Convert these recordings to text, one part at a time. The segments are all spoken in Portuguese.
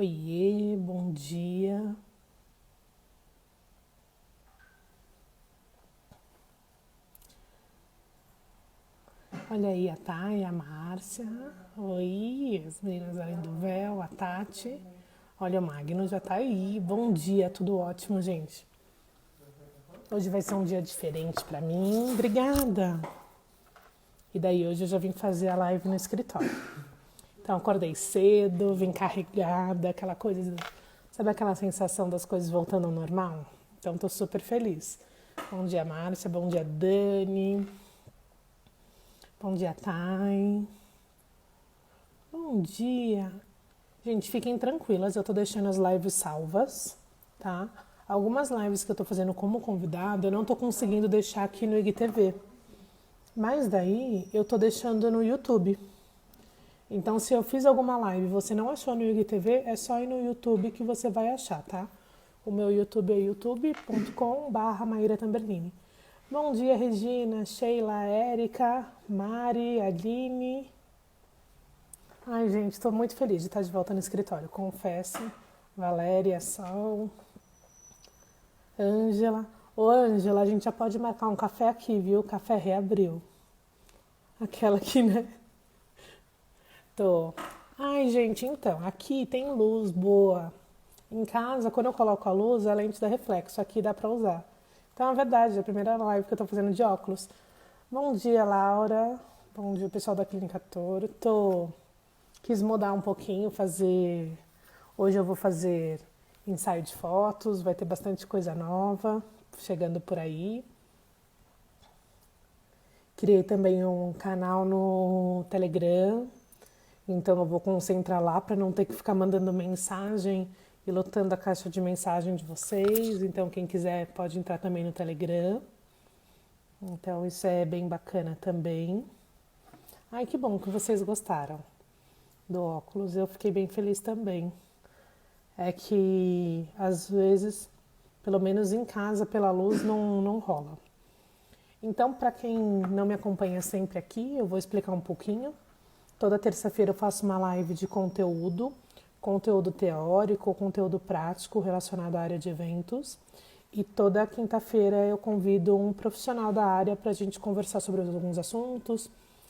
Oiê, bom dia. Olha aí a Thay, a Márcia. Oi, as meninas além do véu, a Tati. Olha, o Magno já tá aí. Bom dia, tudo ótimo, gente. Hoje vai ser um dia diferente pra mim. Obrigada. E daí hoje eu já vim fazer a live no escritório. Então acordei cedo, vim carregada, aquela coisa, sabe aquela sensação das coisas voltando ao normal? Então tô super feliz. Bom dia, Márcia, bom dia, Dani. Bom dia, Thay. Bom dia. Gente, fiquem tranquilas, eu tô deixando as lives salvas, tá? Algumas lives que eu tô fazendo como convidado, eu não tô conseguindo deixar aqui no IGTV. Mas daí eu tô deixando no YouTube. Então, se eu fiz alguma live e você não achou no IGTV, é só ir no YouTube que você vai achar, tá? O meu YouTube é youtube.com/Maíra Tamberlini. Bom dia, Regina, Sheila, Érica, Mari, Aline. Ai, gente, estou muito feliz de estar de volta no escritório, confesso. Valéria, Sol, Ângela. Ô, Ângela, a gente já pode marcar um café aqui, viu? O café reabriu. Aquela aqui, né? Tô. Ai, gente, então, aqui tem luz boa. Em casa, quando eu coloco a luz, a lente dá reflexo. Aqui dá pra usar. Então, é verdade, é a primeira live que eu tô fazendo de óculos. Bom dia, Laura. Bom dia, pessoal da Clínica Toro. Quis mudar um pouquinho, fazer... Hoje eu vou fazer ensaio de fotos, vai ter bastante coisa nova chegando por aí. Criei também um canal no Telegram, então eu vou concentrar lá para não ter que ficar mandando mensagem e lotando a caixa de mensagem de vocês. Então quem quiser pode entrar também no Telegram. Então isso é bem bacana também. Ai, que bom que vocês gostaram do óculos, eu fiquei bem feliz também. É que às vezes, pelo menos em casa, pela luz, não rola. Então, para quem não me acompanha sempre aqui, eu vou explicar um pouquinho. Toda terça-feira eu faço uma live de conteúdo teórico, conteúdo prático relacionado à área de eventos. E toda quinta-feira eu convido um profissional da área para a gente conversar sobre alguns assuntos,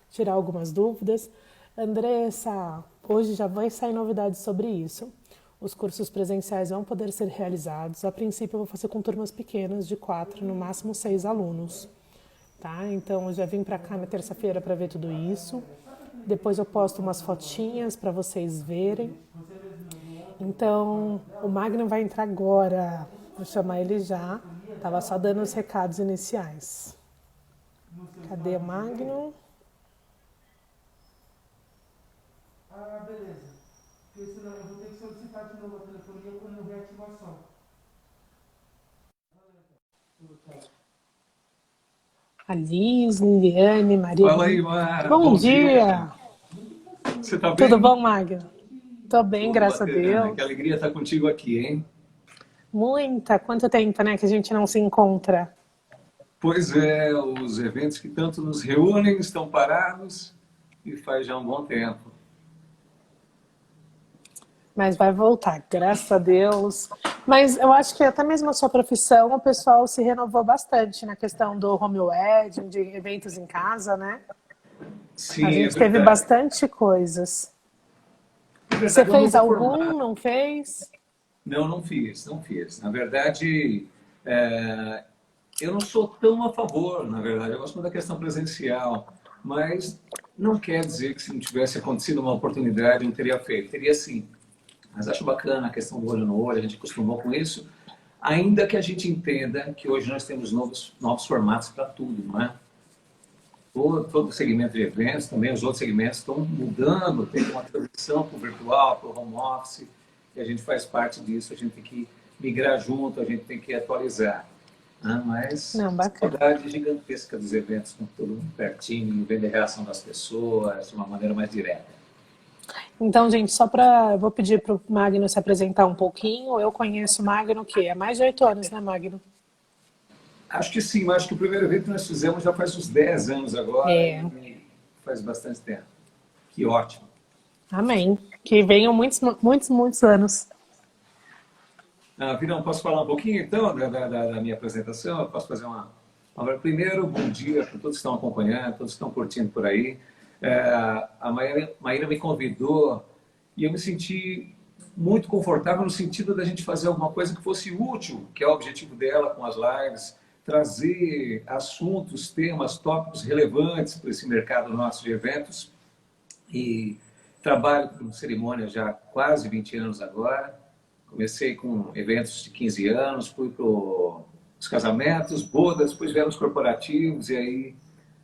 tirar algumas dúvidas. Andressa, hoje já vai sair novidades sobre isso. Os cursos presenciais vão poder ser realizados. A princípio eu vou fazer com turmas pequenas, de 4, no máximo 6 alunos. Tá? Então eu já vim para cá na terça-feira para ver tudo isso. Depois eu posto umas fotinhas para vocês verem. Então o Magno vai entrar agora. Vou chamar ele já. Tava só dando os recados iniciais. Cadê o Magno? Ah, beleza. Porque senão eu vou ter que solicitar de novo a telefonia quando reativação. A Liz, Liliane, Maria. Fala aí, Mara. Bom Bom dia. dia! Você tá Tudo bem? bom, Magno? Tô bem, Tudo graças a bacana. Que Deus. alegria estar contigo aqui, hein? Muita, quanto tempo, né, que a gente não se encontra. Pois é, os eventos que tanto nos reúnem estão parados e faz já um bom tempo. Mas vai voltar, graças a Deus. Mas eu acho que até mesmo a sua profissão, o pessoal se renovou bastante na questão do home wedding, de eventos em casa, né? A Sim, é gente teve verdade. bastante coisas. É Você verdade, é um fez novo algum, formato. não fez? Não, não fiz, não fiz. Na verdade, eu não sou tão a favor, na verdade. Eu gosto muito da questão presencial, mas não quer dizer que se não tivesse acontecido uma oportunidade eu não teria feito. Teria sim. Mas acho bacana a questão do olho no olho, a gente acostumou com isso, ainda que a gente entenda que hoje nós temos novos formatos para tudo, não é? Todo o segmento de eventos, também os outros segmentos estão mudando, tem uma transição para o virtual, para o home office, e a gente faz parte disso, a gente tem que migrar junto, a gente tem que atualizar. Né? Mas Não, bacana. saudade gigantesca dos eventos, com todo mundo pertinho, vendo a reação das pessoas de uma maneira mais direta. Então, gente, só para... Vou pedir para o Magno se apresentar um pouquinho. Eu conheço o Magno, que há mais de 8 anos, né, Magno? Acho que sim, mas acho que o primeiro evento que nós fizemos já faz uns 10 anos agora É. e faz bastante tempo. Que ótimo. Amém. Que venham muitos, muitos, muitos anos. Virão, posso falar um pouquinho então da minha apresentação? Eu posso fazer primeiro, bom dia para todos que estão acompanhando, todos que estão curtindo por aí. A Maíra me convidou e eu me senti muito confortável no sentido da gente fazer alguma coisa que fosse útil, que é o objetivo dela com as lives, trazer assuntos, temas, tópicos relevantes para esse mercado nosso de eventos. E trabalho com cerimônia já há quase 20 anos agora. Comecei com eventos de 15 anos, fui para os casamentos, bodas, depois vieram os corporativos, e aí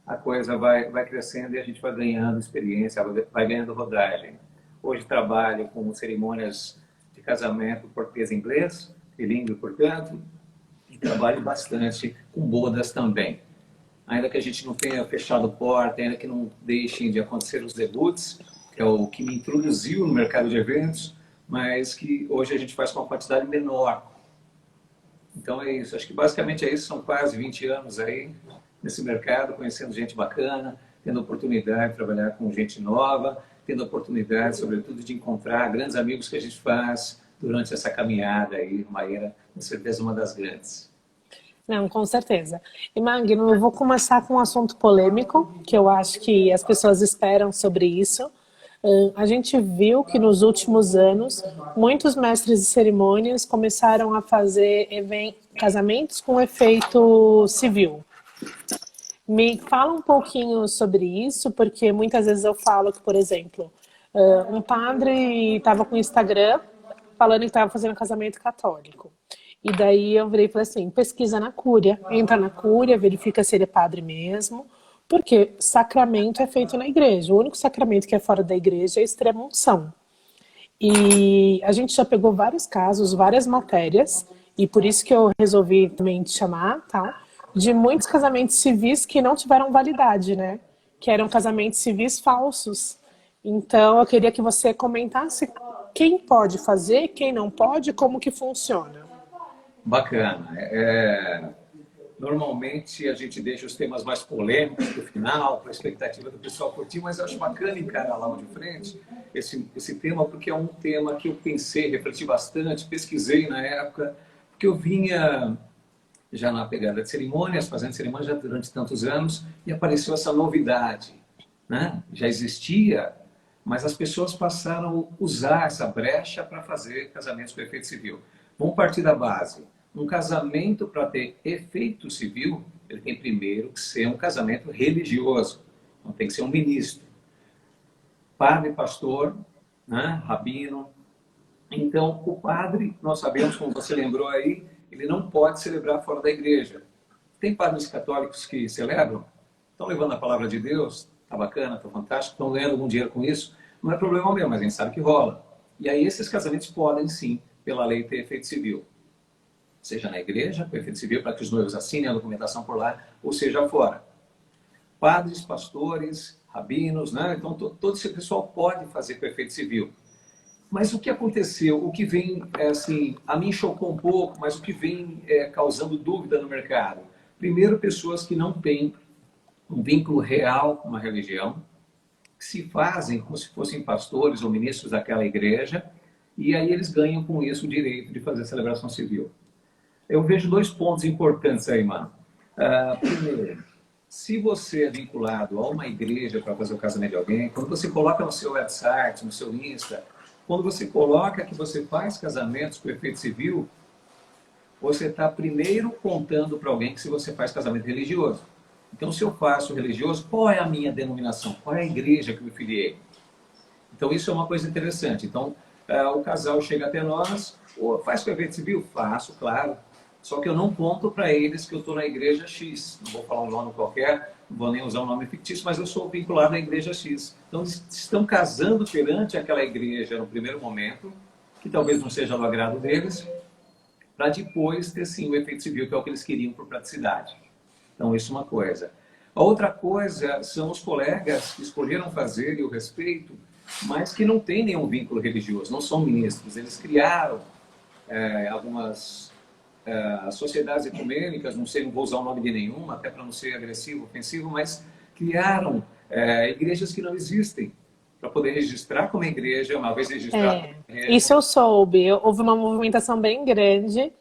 a coisa vai crescendo e a gente vai ganhando experiência, vai ganhando rodagem. Hoje trabalho com cerimônias de casamento português e inglês, bilíngue, portanto, e trabalho bastante com bodas também. Ainda que a gente não tenha fechado porta, ainda que não deixem de acontecer os debuts, que é o que me introduziu no mercado de eventos, mas que hoje a gente faz com uma quantidade menor. Então é isso, acho que basicamente é isso, são quase 20 anos aí nesse mercado, conhecendo gente bacana, tendo a oportunidade de trabalhar com gente nova, tendo a oportunidade, sobretudo, de encontrar grandes amigos que a gente faz durante essa caminhada aí, Maíra, com certeza uma das grandes. Não, com certeza. E Magno, eu vou começar com um assunto polêmico, que eu acho que as pessoas esperam sobre isso. A gente viu que nos últimos anos, muitos mestres de cerimônias começaram a fazer casamentos com efeito civil. Me fala um pouquinho sobre isso, porque muitas vezes eu falo que, por exemplo, um padre estava com o Instagram falando que estava fazendo casamento católico. E daí eu virei e falei assim, pesquisa na Cúria, entra na Cúria, verifica se ele é padre mesmo, porque sacramento é feito na igreja. O único sacramento que é fora da igreja é a extrema-unção. E a gente já pegou vários casos, várias matérias, e por isso que eu resolvi também te chamar, tá? De muitos casamentos civis que não tiveram validade, né? Que eram casamentos civis falsos. Então eu queria que você comentasse quem pode fazer, quem não pode, como que funciona. Bacana. Normalmente a gente deixa os temas mais polêmicos para o final, para a expectativa do pessoal curtir, mas eu acho bacana encarar lá de frente esse tema, porque é um tema que eu pensei, refleti bastante, pesquisei na época, porque eu vinha já na pegada de cerimônias, fazendo cerimônias já durante tantos anos, e apareceu essa novidade, né? Já existia, mas as pessoas passaram a usar essa brecha para fazer casamentos com efeito civil. Vamos partir da base. Um casamento, para ter efeito civil, ele tem primeiro que ser um casamento religioso. Então tem que ser um ministro. Padre, pastor, né? Rabino. Então, o padre, nós sabemos, como você lembrou aí, ele não pode celebrar fora da igreja. Tem padres católicos que celebram, estão levando a palavra de Deus, está bacana, está fantástico, estão ganhando algum dinheiro com isso, não é problema meu, mas a gente sabe que rola. E aí esses casamentos podem sim, pela lei, ter efeito civil. Seja na igreja, com efeito civil, para que os noivos assinem a documentação por lá, ou seja fora. Padres, pastores, rabinos, né? Então todo esse pessoal pode fazer com efeito civil. Mas o que aconteceu, o que vem, assim, a mim chocou um pouco, mas o que vem causando dúvida no mercado? Primeiro, pessoas que não têm um vínculo real com uma religião, que se fazem como se fossem pastores ou ministros daquela igreja, e aí eles ganham com isso o direito de fazer a celebração civil. Eu vejo dois pontos importantes aí, mano. Primeiro, se você é vinculado a uma igreja para fazer o casamento de alguém, quando você coloca no seu website, no seu Insta, quando você coloca que você faz casamentos com efeito civil, você está primeiro contando para alguém que se você faz casamento religioso. Então, se eu faço religioso, qual é a minha denominação? Qual é a igreja que eu me filiei? Então, isso é uma coisa interessante. Então, o casal chega até nós, faz com efeito civil? Faço, claro. Só que eu não conto para eles que eu estou na igreja X. Não vou falar um nome qualquer, não vou nem usar um nome fictício, mas eu sou vinculado à igreja X. Então, eles estão casando perante aquela igreja no primeiro momento, que talvez não seja do agrado deles, para depois ter sim o efeito civil, que é o que eles queriam por praticidade. Então, isso é uma coisa. A outra coisa são os colegas que escolheram fazer, e eu respeito, mas que não têm nenhum vínculo religioso, não são ministros. Eles criaram algumas sociedades ecumênicas, não sei, não vou usar o nome de nenhuma, até para não ser agressivo, ofensivo, mas criaram igrejas que não existem. para poder registrar como igreja, uma vez registrado É, como igreja. isso eu soube. Houve uma movimentação bem grande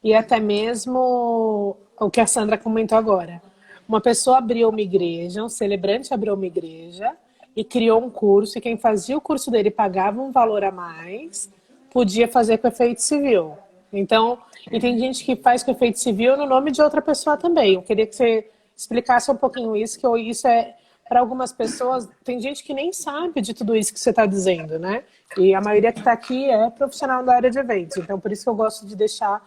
e até mesmo o que a Sandra comentou agora. Uma pessoa abriu uma igreja, um celebrante abriu uma igreja e criou um curso, e quem fazia o curso dele pagava um valor a mais, podia fazer com efeito civil. Então, e tem gente que faz com efeito civil no nome de outra pessoa também. Eu queria que você explicasse um pouquinho isso, que isso é, para algumas pessoas, tem gente que nem sabe de tudo isso que você está dizendo, né? E a maioria que está aqui é profissional da área de eventos. Então, por isso que eu gosto de deixar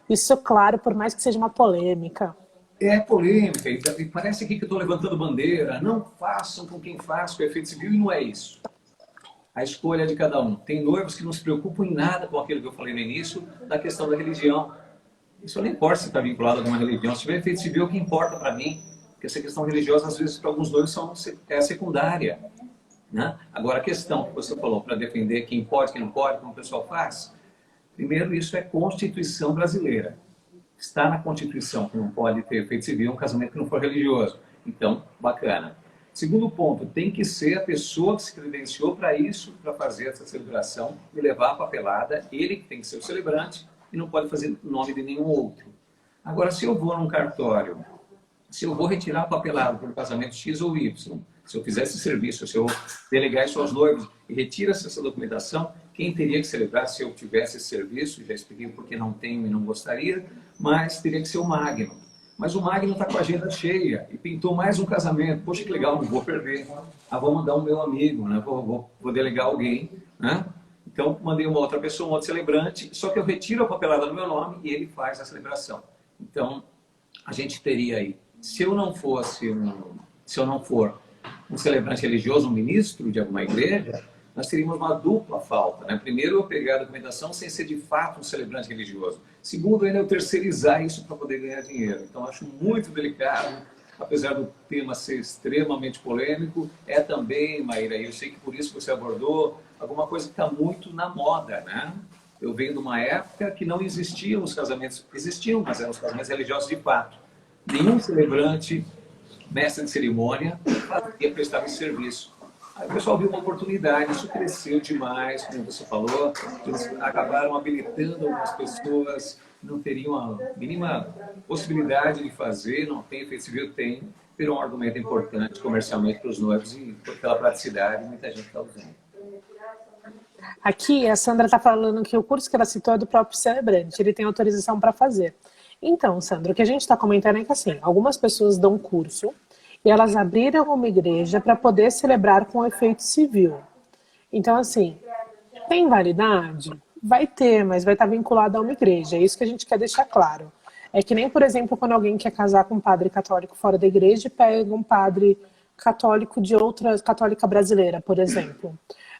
isso claro, por mais que seja uma polêmica. É polêmica, e parece aqui que eu estou levantando bandeira. Não façam com quem faz com efeito civil, e não é isso. A escolha é de cada um. Tem noivos que não se preocupam em nada com aquilo que eu falei no início, da questão da religião. Isso não importa se está vinculado a alguma religião. Se tiver efeito civil, o que importa para mim? Porque essa questão religiosa, às vezes, para alguns noivos é secundária. Né? Agora, a questão que você falou, para defender quem pode, quem não pode, como o pessoal faz, primeiro, isso é Constituição brasileira. Está na Constituição que não pode ter efeito civil um casamento que não for religioso. Então, bacana. Segundo ponto, tem que ser a pessoa que se credenciou para isso, para fazer essa celebração e levar a papelada. Ele que tem que ser o celebrante e não pode fazer nome de nenhum outro. Agora, se eu vou num cartório, se eu vou retirar a papelada para o casamento X ou Y, se eu fizer esse serviço, se eu delegar isso aos noivos e retira essa documentação, quem teria que celebrar se eu tivesse esse serviço? Já expliquei porque não tenho e não gostaria, mas teria que ser o Magno. Mas o Magno está com a agenda cheia e pintou mais um casamento. Poxa, que legal, não vou perder. Ah, vou mandar um meu amigo, né? Vou delegar alguém, né? Então, mandei uma outra pessoa, um outro celebrante, só que eu retiro a papelada no meu nome e ele faz a celebração. Então, a gente teria aí, se eu não for um celebrante religioso, um ministro de alguma igreja, nós teríamos uma dupla falta. Né? Primeiro, eu pegar a documentação sem ser de fato um celebrante religioso. Segundo, ainda eu terceirizar isso para poder ganhar dinheiro. Então, acho muito delicado, apesar do tema ser extremamente polêmico, é também, Maíra, e eu sei que por isso você abordou, alguma coisa que está muito na moda, né? Eu venho de uma época que não existiam os casamentos, existiam, mas eram os casamentos religiosos de fato. Nenhum celebrante, mestre de cerimônia, fazia, prestava esse serviço. Aí o pessoal viu uma oportunidade, isso cresceu demais, como você falou, eles acabaram habilitando algumas pessoas, não teriam a mínima possibilidade de fazer, não tem efeito civil, tem, virou um argumento importante comercialmente para os noivos e pela praticidade, muita gente está usando. Aqui, a Sandra está falando que o curso que ela citou é do próprio celebrante, ele tem autorização para fazer. Então, Sandra, o que a gente está comentando é que, assim, algumas pessoas dão curso e elas abriram uma igreja para poder celebrar com efeito civil. Então, assim, tem validade? Vai ter, mas vai estar vinculado a uma igreja. É isso que a gente quer deixar claro. É que nem, por exemplo, quando alguém quer casar com um padre católico fora da igreja e pega um padre católico de outra, católica brasileira, por exemplo.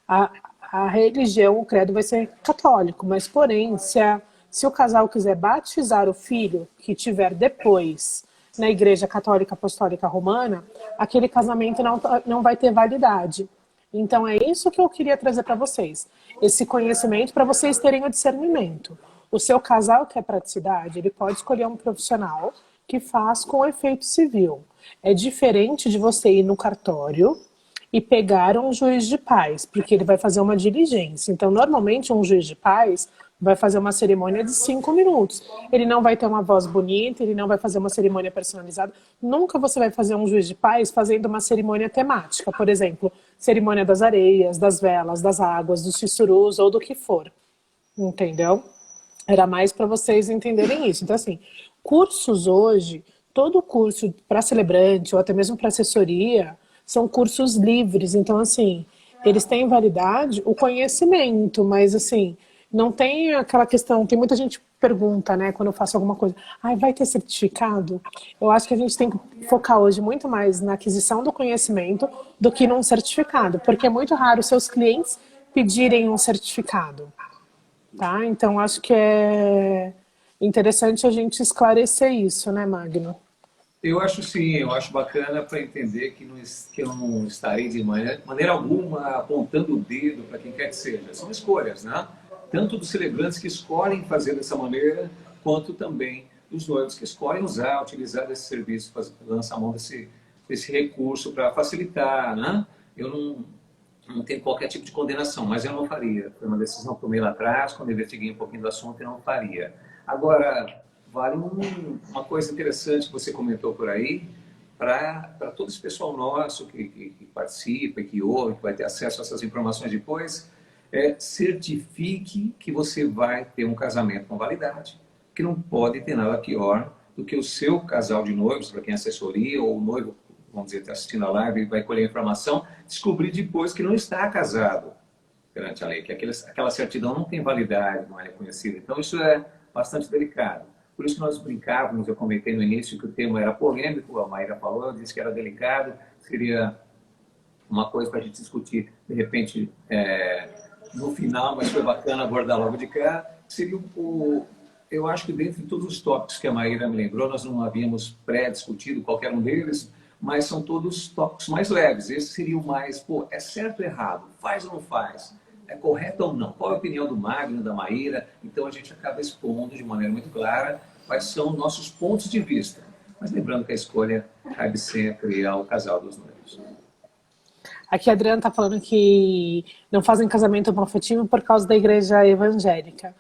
A religião, o credo vai ser católico, mas porém, se o casal quiser batizar o filho que tiver depois na Igreja Católica Apostólica Romana, aquele casamento não vai ter validade. Então é isso que eu queria trazer para vocês, esse conhecimento para vocês terem o discernimento. O seu casal quer praticidade, ele pode escolher um profissional que faz com efeito civil. É diferente de você ir no cartório e pegar um juiz de paz, porque ele vai fazer uma diligência. Então, normalmente, um juiz de paz vai fazer uma cerimônia de 5 minutos. Ele não vai ter uma voz bonita, ele não vai fazer uma cerimônia personalizada. Nunca você vai fazer um juiz de paz fazendo uma cerimônia temática, por exemplo, cerimônia das areias, das velas, das águas, dos tissurus ou do que for. Entendeu? Era mais para vocês entenderem isso. Então, assim, cursos hoje, todo curso para celebrante ou até mesmo para assessoria, são cursos livres, então assim, eles têm validade, o conhecimento, mas assim, não tem aquela questão, tem muita gente que pergunta, né, quando eu faço alguma coisa, vai ter certificado? Eu acho que a gente tem que focar hoje muito mais na aquisição do conhecimento do que num certificado, porque é muito raro seus clientes pedirem um certificado, tá? Então acho que é interessante a gente esclarecer isso, né, Magno? Eu acho sim, eu acho bacana para entender que eu não estarei de maneira alguma apontando o dedo para quem quer que seja. São escolhas, né? Tanto dos celebrantes que escolhem fazer dessa maneira, quanto também dos noivos que escolhem utilizar desse serviço, lançar a mão desse recurso para facilitar, né? Eu não tem qualquer tipo de condenação, mas eu não faria. Foi uma decisão que eu tomei lá atrás, quando eu investiguei um pouquinho do assunto, eu não faria. Agora, vale uma coisa interessante que você comentou por aí, para todo esse pessoal nosso que participa, que ouve, que vai ter acesso a essas informações depois, certifique que você vai ter um casamento com validade. Que não pode ter nada pior do que o seu casal de noivos, para quem é assessoria, ou o noivo, vamos dizer, está assistindo a live e vai colher a informação, descobrir depois que não está casado perante a lei, que aquela certidão não tem validade, não é reconhecida. Então, isso é bastante delicado. Por isso que nós brincávamos, eu comentei no início que o tema era polêmico, a Maíra falou, eu disse que era delicado, seria uma coisa para a gente discutir, de repente, no final, mas foi bacana abordar logo de cá, seria eu acho que dentre todos os tópicos que a Maíra me lembrou, nós não havíamos pré-discutido qualquer um deles, mas são todos tópicos mais leves. Esse seria o mais, é certo ou errado? Faz ou não faz? É correto ou não? Qual é a opinião do Magno, da Maíra? Então a gente acaba expondo de maneira muito clara quais são nossos pontos de vista. Mas lembrando que a escolha cabe sempre ao casal dos noivos. Aqui a Adriana está falando que não fazem casamento homofetivo por causa da igreja evangélica.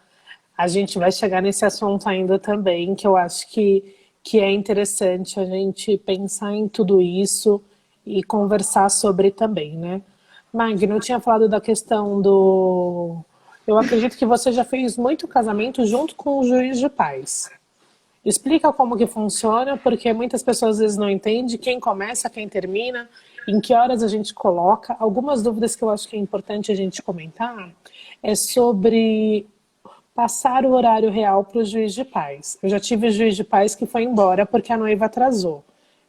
A gente vai chegar nesse assunto ainda também, que eu acho que é interessante a gente pensar em tudo isso e conversar sobre também, né? Magno, eu tinha falado da questão do... Eu acredito que você já fez muito casamento junto com o juiz de paz. Explica como que funciona, porque muitas pessoas às vezes não entendem quem começa, quem termina, em que horas a gente coloca. Algumas dúvidas que eu acho que é importante a gente comentar é sobre passar o horário real para o juiz de paz. Eu já tive juiz de paz que foi embora porque a noiva atrasou.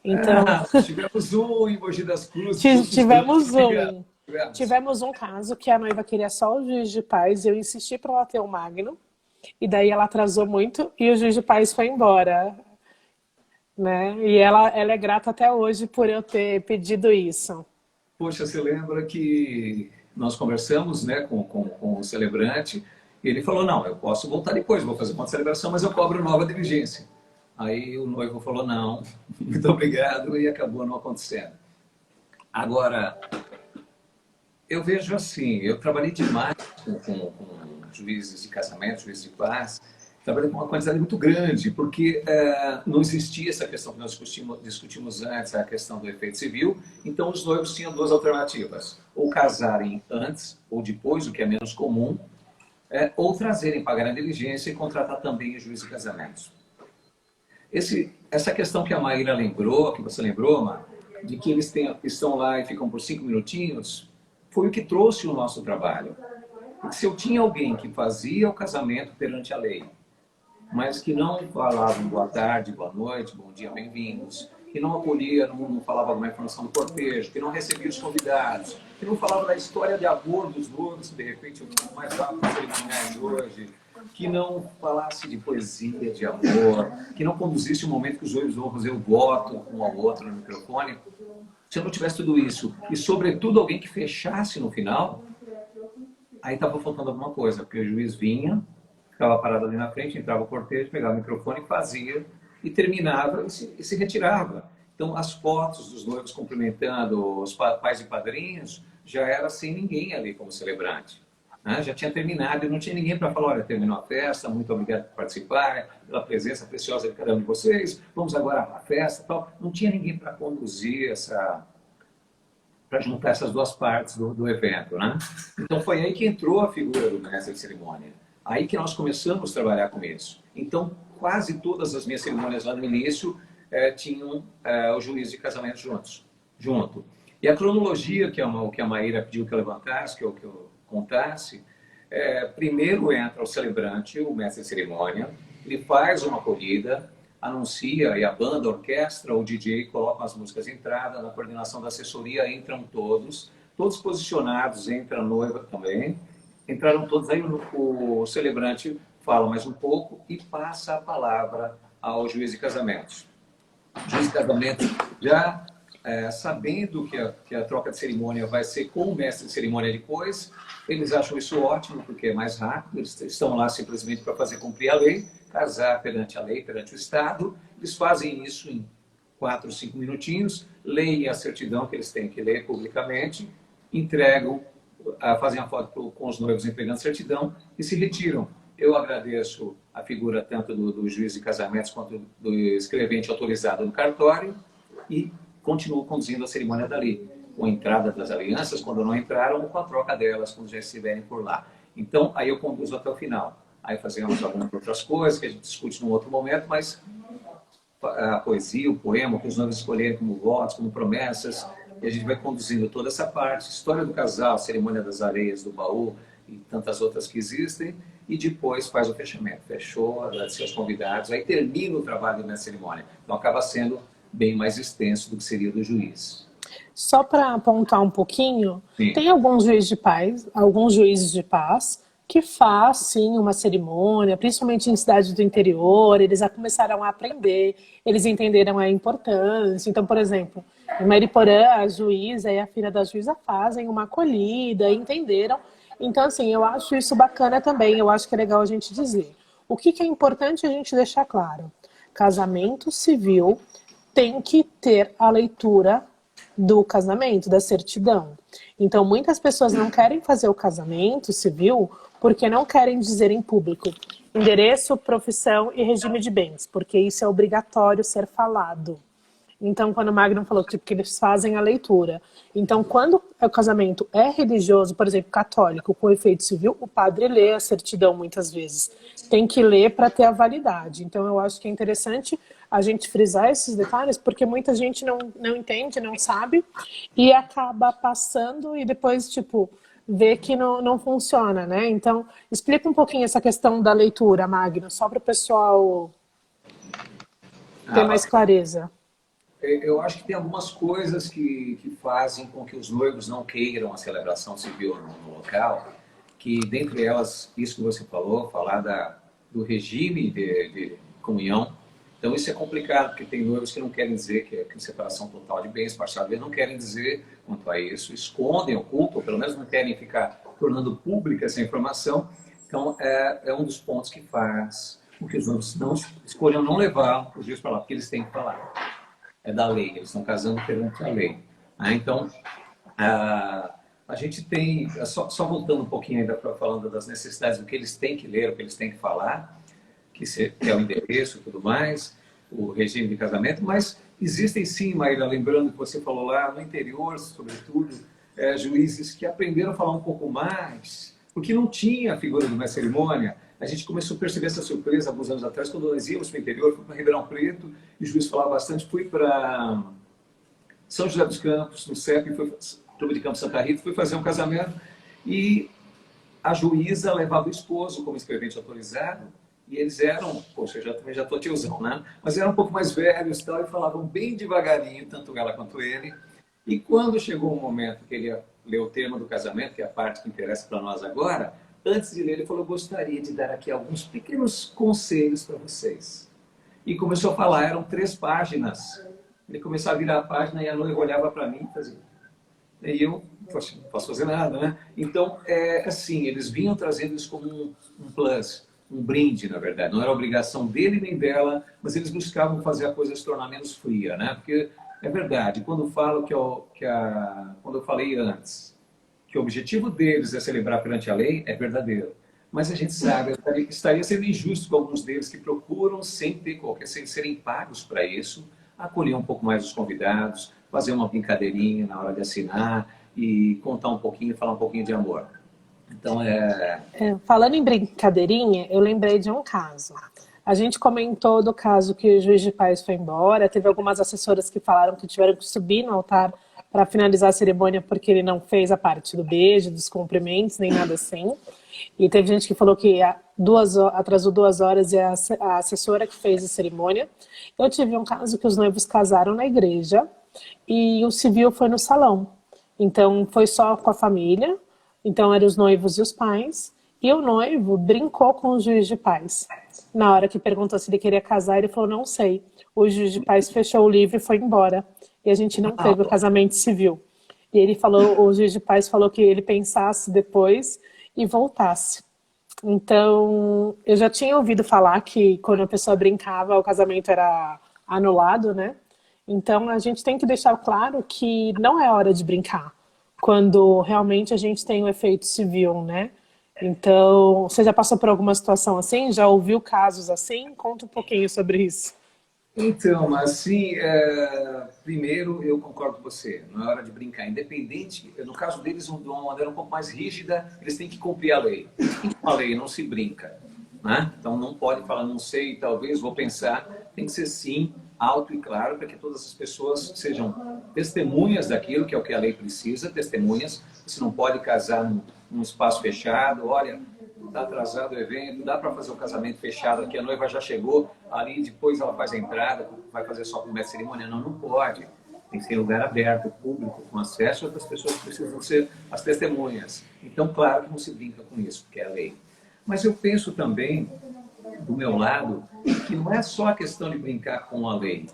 Então, tivemos um em Mogi das Cruzes. Tivemos um caso que a noiva queria só o juiz de paz, eu insisti para ela ter o Magno, e daí ela atrasou muito e o juiz de paz foi embora. Né? E ela é grata até hoje por eu ter pedido isso. Poxa, você lembra que nós conversamos, né, com o celebrante, e ele falou, não, eu posso voltar depois, vou fazer uma celebração, mas eu cobro nova diligência. Aí o noivo falou, não, muito obrigado, e acabou não acontecendo. Agora, eu vejo assim, eu trabalhei demais com juízes de casamento, juízes de paz, trabalhei com uma quantidade muito grande, porque não existia essa questão que nós discutimos antes, a questão do efeito civil, então os noivos tinham duas alternativas, ou casarem antes ou depois, o que é menos comum, ou trazerem, pagar a diligência e contratar também o juiz de casamentos. Essa questão que a Maíra lembrou, que você lembrou, Mar, de que eles estão lá e ficam por 5 minutinhos, foi o que trouxe o nosso trabalho. Porque se eu tinha alguém que fazia o casamento perante a lei, mas que não falava boa tarde, boa noite, bom dia, bem-vindos, que não acolhia, não falava alguma informação do cortejo, que não recebia os convidados, que não falava da história de amor dos noivos, que de repente o mais rápido cerimonial de hoje, que não falasse de poesia, de amor, que não conduzisse o momento que os noivos vão fazer o voto um ao outro no microfone. Se eu não tivesse tudo isso, e sobretudo alguém que fechasse no final, aí estava faltando alguma coisa, porque o juiz vinha, ficava parado ali na frente, entrava o cortejo, pegava o microfone, fazia e terminava e se retirava. Então, as fotos dos noivos cumprimentando os pais e padrinhos já era sem ninguém ali como celebrante. Né? Já tinha terminado e não tinha ninguém para falar, olha, terminou a festa, muito obrigado por participar, pela presença preciosa de cada um de vocês, vamos agora à festa e tal. Não tinha ninguém para conduzir para juntar essas duas partes do evento. Né? Então, foi aí que entrou a figura do mestre de cerimônia. Aí que nós começamos a trabalhar com isso. Então, quase todas as minhas cerimônias lá no início tinham o juiz de casamento junto. E a cronologia que a Maíra pediu que eu levantasse, que eu contasse, primeiro entra o celebrante, o mestre de cerimônia, ele faz uma acolhida, anuncia, e a banda, a orquestra, o DJ colocam as músicas de entrada, na coordenação da assessoria entram todos posicionados, entra a noiva também, entraram todos, aí o celebrante fala mais um pouco e passa a palavra ao juiz de casamentos. O juiz de casamentos, já sabendo que a troca de cerimônia vai ser com o mestre de cerimônia depois, eles acham isso ótimo, porque é mais rápido, eles estão lá simplesmente para fazer cumprir a lei, casar perante a lei, perante o Estado, eles fazem isso em 4, 5 minutinhos, leem a certidão que eles têm que ler publicamente, entregam, fazem a foto com os noivos entregando certidão e se retiram. Eu agradeço a figura tanto do juiz de casamentos quanto do escrevente autorizado no cartório e continuo conduzindo a cerimônia dali, com a entrada das alianças, quando não entraram, ou com a troca delas, quando já estiverem por lá. Então, aí eu conduzo até o final. Aí fazemos algumas outras coisas que a gente discute num outro momento, mas a poesia, o poema, que os noivos escolherem como votos, como promessas, e a gente vai conduzindo toda essa parte, história do casal, cerimônia das areias, do baú e tantas outras que existem, e depois faz o fechamento. Fechou, agradecer aos convidados, aí termina o trabalho na cerimônia. Então acaba sendo bem mais extenso do que seria do juiz. Só para apontar um pouquinho, Sim. Tem alguns juízes de paz que faz sim uma cerimônia, principalmente em cidades do interior, eles já começaram a aprender, eles entenderam a importância. Então, por exemplo, em Mariporã, a juíza e a filha da juíza fazem uma acolhida, entenderam. Então, assim, eu acho isso bacana também, eu acho que é legal a gente dizer. O que é importante a gente deixar claro? Casamento civil tem que ter a leitura do casamento, da certidão. Então, muitas pessoas não querem fazer o casamento civil porque não querem dizer em público endereço, profissão e regime de bens, porque isso é obrigatório ser falado. Então, quando o Magno falou que eles fazem a leitura. Então, quando o casamento é religioso, por exemplo, católico, com efeito civil, o padre lê a certidão muitas vezes. Tem que ler para ter a validade. Então, eu acho que é interessante a gente frisar esses detalhes, porque muita gente não entende, não sabe, e acaba passando e depois, vê que não funciona, né? Então, explica um pouquinho essa questão da leitura, Magno, só para o pessoal ter mais clareza. Eu acho que tem algumas coisas que fazem com que os noivos não queiram a celebração civil no local, que dentre elas, isso que você falou, falar do regime de comunhão. Então isso é complicado, porque tem noivos que não querem dizer que é separação total de bens, parcial de bens, não querem dizer quanto a isso, escondem, ocultam, ou pelo menos não querem ficar tornando pública essa informação. Então é um dos pontos que faz com que os noivos não escolham não levar o juiz para lá, porque eles têm que falar. É da lei, eles estão casando perante a lei. Então, a gente tem, só voltando um pouquinho ainda falando das necessidades do que eles têm que ler, o que eles têm que falar, que é o endereço e tudo mais, o regime de casamento, mas existem sim, Maíra, lembrando que você falou lá, no interior, sobretudo, juízes que aprenderam a falar um pouco mais, porque não tinha a figura de uma cerimônia. A gente começou a perceber essa surpresa alguns anos atrás, quando nós íamos para o interior, fui para Ribeirão Preto, e o juiz falava bastante, fui para São José dos Campos, no CEP, Clube de Campos Santa Rita, fui fazer um casamento, e a juíza levava o esposo como escrevente autorizado, e eles eram, poxa, eu também já estou tiozão, né? Mas eram um pouco mais velhos e tal, e falavam bem devagarinho, tanto ela quanto ele. E quando chegou o momento que ele ia ler o termo do casamento, que é a parte que interessa para nós agora, antes de ler, ele falou, gostaria de dar aqui alguns pequenos conselhos para vocês. E começou a falar, eram 3 páginas. Ele começou a virar a página e a noiva olhava para mim e fazia... E eu, poxa, não posso fazer nada, né? Então, assim, eles vinham trazendo isso como um plus, um brinde, na verdade. Não era obrigação dele nem dela, mas eles buscavam fazer a coisa se tornar menos fria, né? Porque é verdade, quando falo quando eu falei antes, que o objetivo deles é celebrar perante a lei, é verdadeiro. Mas a gente sabe, estaria sendo injusto com alguns deles que procuram, sem serem pagos para isso, acolher um pouco mais os convidados, fazer uma brincadeirinha na hora de assinar e contar um pouquinho, falar um pouquinho de amor. Então, falando em brincadeirinha, eu lembrei de um caso. A gente comentou do caso que o juiz de paz foi embora, teve algumas assessoras que falaram que tiveram que subir no altar para finalizar a cerimônia porque ele não fez a parte do beijo, dos cumprimentos, nem nada assim. E teve gente que falou que atrasou 2 horas e a assessora que fez a cerimônia. Eu tive um caso que os noivos casaram na igreja e o civil foi no salão. Então foi só com a família, então eram os noivos e os pais. E o noivo brincou com o juiz de paz. Na hora que perguntou se ele queria casar, ele falou, não sei. O juiz de paz fechou o livro e foi embora. E a gente não teve o casamento civil. E ele falou, o juiz de paz falou que ele pensasse depois e voltasse. Então, eu já tinha ouvido falar que quando a pessoa brincava, o casamento era anulado, né? Então, a gente tem que deixar claro que não é hora de brincar. quando realmente a gente tem o efeito civil, né? Então, você já passou por alguma situação assim? Já ouviu casos assim? Conta um pouquinho sobre isso. Então, assim, primeiro eu concordo com você, não é hora de brincar. Independente, no caso deles, de uma maneira um pouco mais rígida, eles têm que cumprir a lei. E com a lei não se brinca, né? Então não pode falar, não sei, talvez, vou pensar. Tem que ser sim, alto e claro, para que todas as pessoas sejam testemunhas daquilo, que é o que a lei precisa, testemunhas. Você não pode casar num espaço fechado, olha, está atrasado o evento, dá para fazer o casamento fechado aqui, a noiva já chegou, ali depois ela faz a entrada, vai fazer só com mestre cerimônia. Não, não pode. Tem que ser lugar aberto, público, com acesso, outras pessoas precisam ser as testemunhas. Então, claro que não se brinca com isso, porque é a lei. Mas eu penso também, do meu lado, que não é só a questão de brincar com a lei.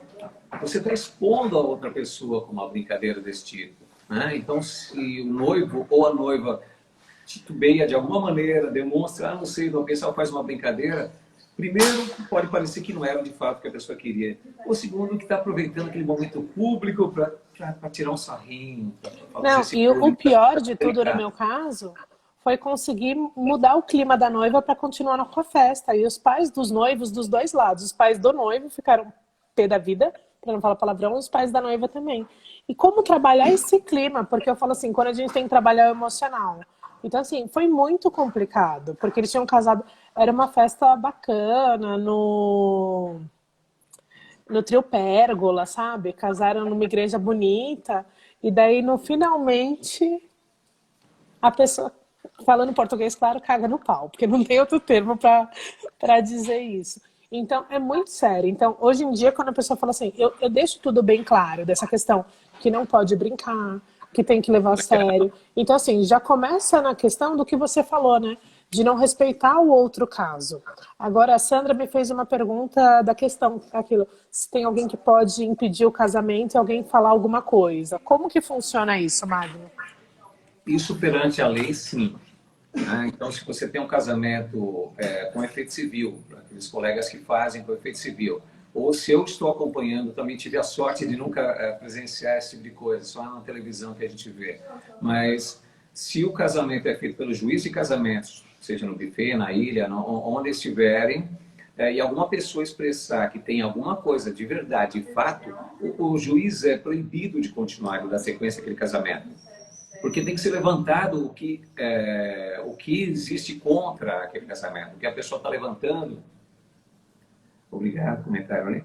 Você está expondo a outra pessoa com uma brincadeira desse tipo, né? Então, se o noivo ou a noiva titubeia de alguma maneira, demonstra, não sei, o pessoal faz uma brincadeira, primeiro, pode parecer que não era de fato o que a pessoa queria. Ou segundo, que está aproveitando aquele momento público para tirar um sarrinho, para Não, fazer e o pior de tudo no brincar. meu caso foi conseguir mudar o clima da noiva para continuar com a festa. E os pais dos noivos, dos dois lados, os pais do noivo ficaram pé da vida, para não falar palavrão, os pais da noiva também. E como trabalhar esse clima? Porque eu falo assim, quando a gente tem que trabalhar o emocional. Então, assim, foi muito complicado, porque eles tinham casado, era uma festa bacana, no Trio Pérgola, sabe? Casaram numa igreja bonita, e daí, no finalmente, a pessoa, falando português, claro, caga no pau, porque não tem outro termo para dizer isso. Então, é muito sério. Então, hoje em dia, quando a pessoa fala assim, eu deixo tudo bem claro dessa questão que não pode brincar, que tem que levar a sério. Então, assim, já começa na questão do que você falou, né? De não respeitar o outro caso. Agora, a Sandra me fez uma pergunta da questão, aquilo, se tem alguém que pode impedir o casamento e alguém falar alguma coisa. Como que funciona isso, Magno? Isso perante a lei, sim. Né? Então, se você tem um casamento com efeito civil, para aqueles colegas que fazem com efeito civil, ou se eu estou acompanhando, também tive a sorte de nunca presenciar esse tipo de coisa, só na televisão que a gente vê. Mas se o casamento é feito pelo juiz de casamentos, seja no buffet, na ilha, onde estiverem, e alguma pessoa expressar que tem alguma coisa de verdade, de fato, o juiz é proibido de continuar, de dar sequência àquele casamento. Porque tem que ser levantado o que existe contra aquele casamento, o que a pessoa está levantando. Obrigado, comentário, né?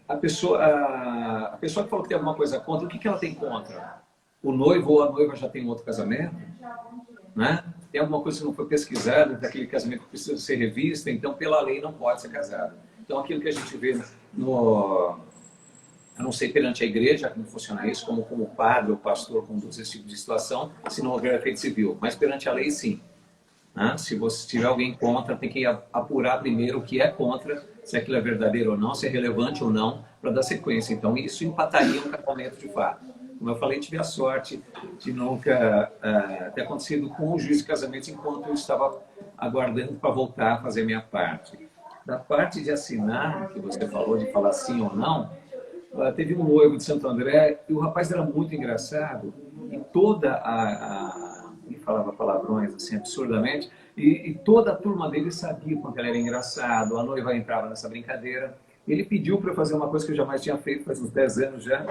A pessoa que falou que tem alguma coisa contra, o que ela tem contra? O noivo ou a noiva já tem um outro casamento? Né? Tem alguma coisa que não foi pesquisada, daquele casamento que precisa ser revista, então pela lei não pode ser casado. Então aquilo que a gente vê eu não sei perante a igreja como funciona isso, como o padre ou pastor conduz esse tipo de situação, se não houver efeito civil. Mas perante a lei, sim. Né? Se você tiver alguém contra, tem que apurar primeiro o que é contra, se aquilo é verdadeiro ou não, se é relevante ou não, para dar sequência. Então, isso empataria um casamento de fato. Como eu falei, tive a sorte de nunca ter acontecido com o juiz de casamento enquanto eu estava aguardando para voltar a fazer minha parte. Da parte de assinar, que você falou, de falar sim ou não, teve um noivo de Santo André e o rapaz era muito engraçado e toda ele falava palavrões assim absurdamente e toda a turma dele sabia quanto ele era engraçado, a noiva entrava nessa brincadeira. Ele pediu para eu fazer uma coisa que eu jamais tinha feito, faz uns 10 anos já.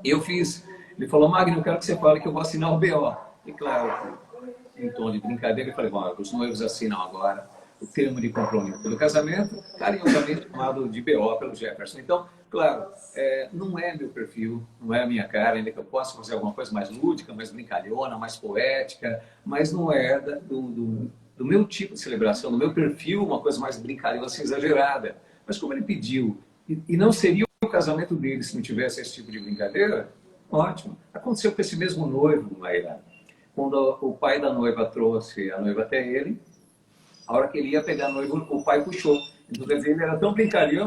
Eu fiz. Ele falou, Magno, eu quero que você fale que eu vou assinar o BO. E claro, em tom de brincadeira, eu falei, bom, os noivos assinam agora o termo de compromisso do casamento, carinhosamente chamado de BO pelo Jefferson. Então, claro, não é meu perfil, não é a minha cara, ainda que eu possa fazer alguma coisa mais lúdica, mais brincalhona, mais poética, mas não é do meu tipo de celebração, do meu perfil, uma coisa mais brincalhona, assim, exagerada. Mas como ele pediu, e não seria o casamento dele se não tivesse esse tipo de brincadeira, ótimo. Aconteceu com esse mesmo noivo, Maíra, quando o pai da noiva trouxe a noiva até ele, a hora que ele ia pegar a noiva, o pai puxou. Então, quer dizer, ele era tão brincalhão,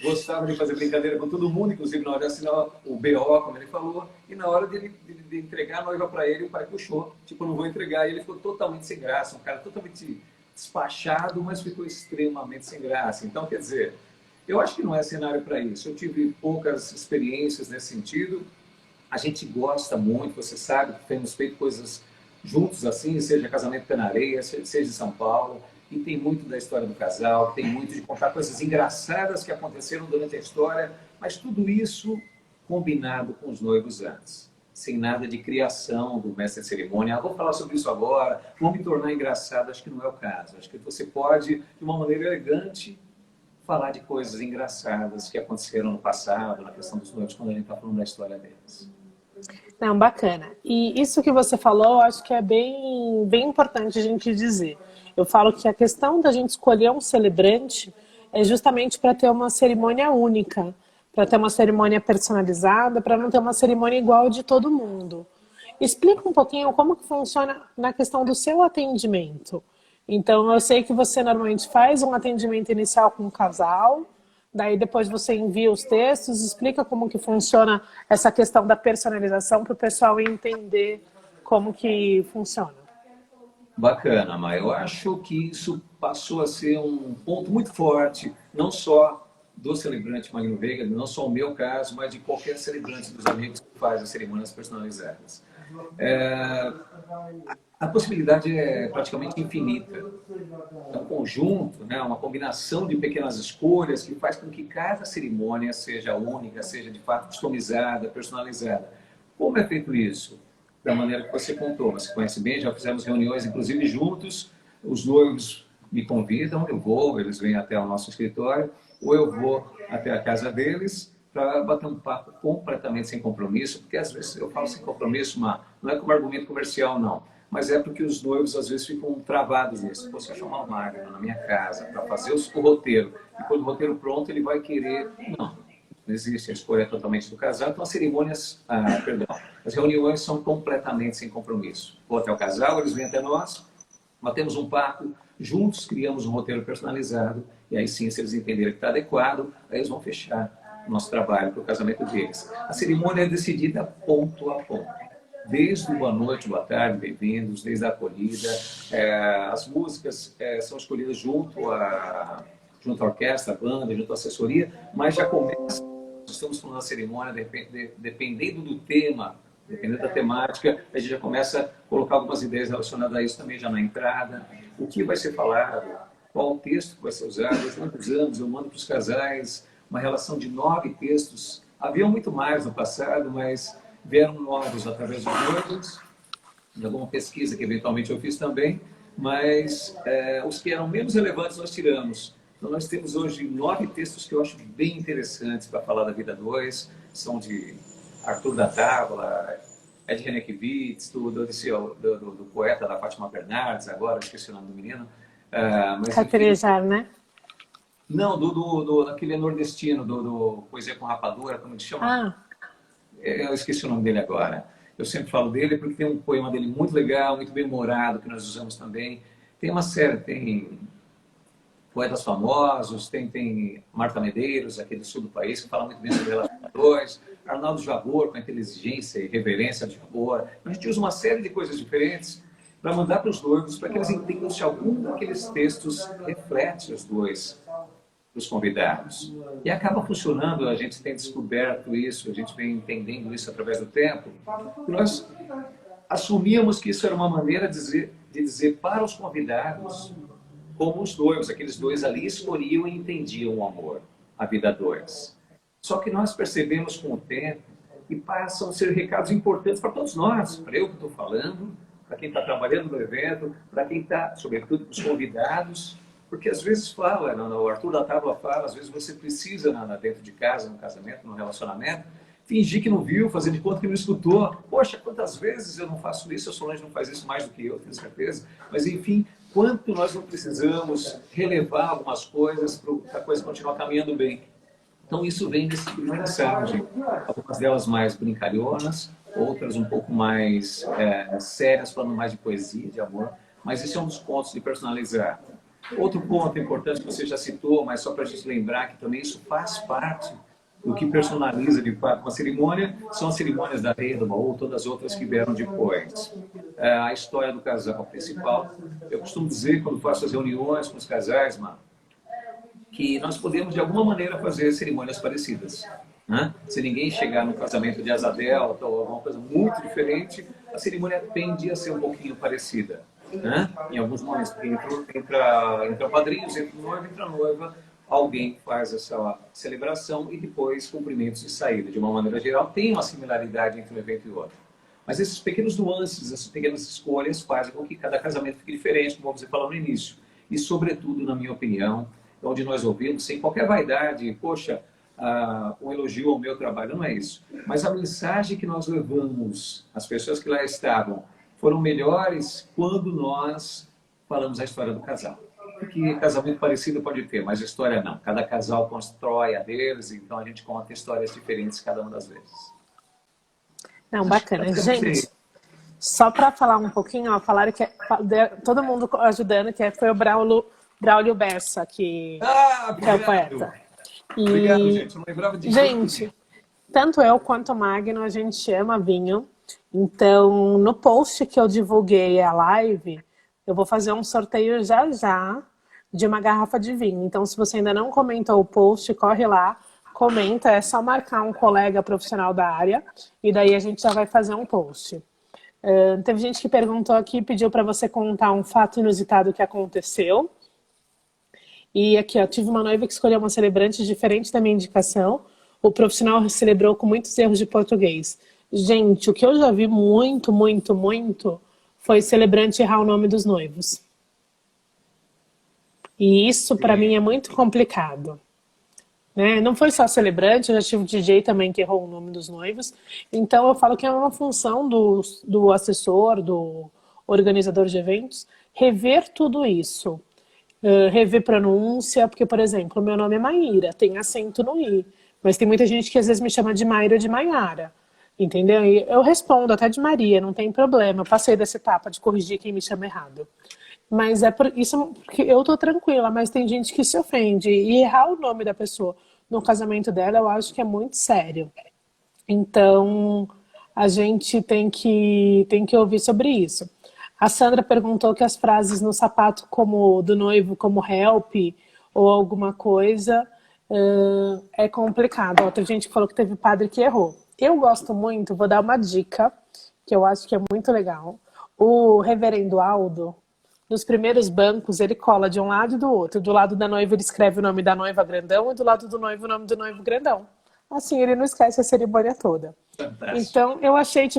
gostava de fazer brincadeira com todo mundo, inclusive na hora de assinar o BO, como ele falou, e na hora de entregar a noiva para ele, o pai puxou. Tipo, não vou entregar. E ele ficou totalmente sem graça, um cara totalmente despachado, mas ficou extremamente sem graça. Então, quer dizer, eu acho que não é cenário para isso. Eu tive poucas experiências nesse sentido. a gente gosta muito, você sabe que temos feito coisas juntos assim, seja Casamento Pé na Areia, seja em São Paulo, e tem muito da história do casal, tem muito de contar coisas engraçadas que aconteceram durante a história, mas tudo isso combinado com os noivos antes, sem nada de criação do mestre de cerimônia. Ah, vou falar sobre isso agora, vou me tornar engraçado, acho que não é o caso. Acho que você pode, de uma maneira elegante, falar de coisas engraçadas que aconteceram no passado, na questão dos noivos, quando a gente está falando da história deles. Não, bacana. E isso que você falou, eu acho que é bem importante a gente dizer. Eu falo que a questão da gente escolher um celebrante é justamente para ter uma cerimônia única, para ter uma cerimônia personalizada, para não ter uma cerimônia igual de todo mundo. Explica um pouquinho como que funciona na questão do seu atendimento. Então, eu sei que você normalmente faz um atendimento inicial com o casal, daí depois você envia os textos, explica como que funciona essa questão da personalização para o pessoal entender como que funciona. Bacana, mas eu acho que isso passou a ser um ponto muito forte, não só do celebrante Magno Veiga, não só o meu caso, mas de qualquer celebrante dos amigos que faz as cerimônias personalizadas. A possibilidade é praticamente infinita. É um conjunto, né, uma combinação de pequenas escolhas que faz com que cada cerimônia seja única, seja de fato customizada, personalizada. Como é feito isso? Da maneira que você contou, você conhece bem, já fizemos reuniões, inclusive juntos, os noivos me convidam, eu vou, eles vêm até o nosso escritório, ou eu vou até a casa deles para bater um papo completamente sem compromisso, porque às vezes eu falo sem compromisso, mas não é como argumento comercial, não, mas é porque os noivos às vezes ficam travados nisso. Pô, se eu chamar o Magno na minha casa para fazer o roteiro, e quando o roteiro pronto ele vai querer... Não existe, a escolha é totalmente do casal, então as cerimônias, as reuniões são completamente sem compromisso. Vou até o casal, eles vêm até nós, batemos um papo, juntos criamos um roteiro personalizado, e aí sim, se eles entenderem que está adequado, aí eles vão fechar o nosso trabalho para o casamento deles. A cerimônia é decidida ponto a ponto. Desde o boa noite, boa tarde, bem-vindos, desde a acolhida. As músicas são escolhidas junto à orquestra, à banda, junto à assessoria, mas já começa, estamos falando da cerimônia, dependendo do tema, dependendo da temática, a gente já começa a colocar algumas ideias relacionadas a isso também já na entrada. O que vai ser falado, qual o texto que vai ser usado. Muitos anos eu mando para os casais uma relação de 9 textos. Havia muito mais no passado, mas vieram novos através dos noivos, de alguma pesquisa que eventualmente eu fiz também, mas os que eram menos relevantes nós tiramos. Então nós temos hoje 9 textos que eu acho bem interessantes para falar da vida 2, são de Arthur da Távola, Ed Renekiewicz, do poeta da Fátima Bernardes, agora esqueci o nome do menino. Caterejar, né? Não, daquele nordestino, do Poesia com Rapadura, como ele chama? Eu esqueci o nome dele agora. Eu sempre falo dele porque tem um poema dele muito legal, muito bem humorado, que nós usamos também. Tem uma série, tem poetas famosos, tem Marta Medeiros, aqui do sul do país, que fala muito bem sobre relações, Arnaldo Jabor, com a inteligência e reverência de Jabor. A gente usa uma série de coisas diferentes para mandar para os noivos, para que eles entendam se algum daqueles textos reflete os dois, os convidados. E acaba funcionando, a gente tem descoberto isso, a gente vem entendendo isso através do tempo. E nós assumíamos que isso era uma maneira de dizer para os convidados como os noivos, aqueles dois ali escolhiam e entendiam o amor, a vida 2. Só que nós percebemos com o tempo e passam a ser recados importantes para todos nós, para eu que estou falando, para quem está trabalhando no evento, para quem está, sobretudo, para os convidados, porque às vezes fala, o Arthur da Távola fala, às vezes você precisa, dentro de casa, no casamento, no relacionamento, fingir que não viu, fazer de conta que não escutou. Poxa, quantas vezes eu não faço isso, a Solange não faz isso mais do que eu, tenho certeza. Mas, enfim, quanto nós não precisamos relevar algumas coisas para a coisa continuar caminhando bem. Então, isso vem desse tipo de mensagem. Algumas delas mais brincalhonas, outras um pouco mais sérias, falando mais de poesia, de amor. Mas esse é um dos pontos de personalizar. Outro ponto importante que você já citou, mas só para a gente lembrar que também isso faz parte do que personaliza de fato uma cerimônia, são as cerimônias da areia, do baú, todas as outras que vieram depois. A história do casal principal. Eu costumo dizer, quando faço as reuniões com os casais, que nós podemos de alguma maneira fazer cerimônias parecidas. né? Se ninguém chegar no casamento de asa delta ou alguma coisa muito diferente, a cerimônia tende a ser um pouquinho parecida, né? Em alguns momentos, entra padrinhos, entra o noivo, entra a noiva, alguém faz essa celebração e depois cumprimentos de saída. De uma maneira geral, tem uma similaridade entre um evento e outro. Mas esses pequenos nuances, essas pequenas escolhas fazem com que cada casamento fique diferente, como você falou no início. E, sobretudo, na minha opinião, onde nós ouvimos, sem qualquer vaidade, poxa, um elogio ao meu trabalho, não é isso. Mas a mensagem que nós levamos, as pessoas que lá estavam, foram melhores quando nós falamos a história do casal. Porque casamento parecido pode ter, mas história não. Cada casal constrói a deles, então a gente conta histórias diferentes cada uma das vezes. Não, bacana. Gente, só para falar um pouquinho, ó, falaram que todo mundo ajudando, que foi o Braulio Bessa, que é o poeta. Obrigado, gente. Eu não lembrava disso. Gente, tanto eu quanto o Magno, a gente ama vinho. Então, no post que eu divulguei a live, eu vou fazer um sorteio já já de uma garrafa de vinho. Então, se você ainda não comentou o post, corre lá, comenta. É só marcar um colega profissional da área e daí a gente já vai fazer um post. Teve gente que perguntou aqui, pediu para você contar um fato inusitado que aconteceu. E aqui, ó, tive uma noiva que escolheu uma celebrante diferente da minha indicação. O profissional celebrou com muitos erros de português. Gente, o que eu já vi muito, muito, muito foi celebrante errar o nome dos noivos. E isso, para mim, é muito complicado. Né? Não foi só celebrante, eu já tive um DJ também que errou o nome dos noivos. Então, eu falo que é uma função do assessor, do organizador de eventos, rever tudo isso. Rever pronúncia, porque, por exemplo, o meu nome é Maíra, tem acento no I, mas tem muita gente que às vezes me chama de Maíra ou de Maiara, entendeu? E eu respondo até de Maria, não tem problema, eu passei dessa etapa de corrigir quem me chama errado. Mas isso porque eu tô tranquila, mas tem gente que se ofende, e errar o nome da pessoa no casamento dela, eu acho que é muito sério. Então, a gente tem que ouvir sobre isso. A Sandra perguntou que as frases no sapato como do noivo, como help ou alguma coisa, é complicado. Outra gente falou que teve padre que errou. Eu gosto muito, vou dar uma dica, que eu acho que é muito legal. O reverendo Aldo, nos primeiros bancos, ele cola de um lado e do outro. Do lado da noiva ele escreve o nome da noiva grandão e do lado do noivo o nome do noivo grandão. Assim, ele não esquece a cerimônia toda. Fantástico. Então, eu achei,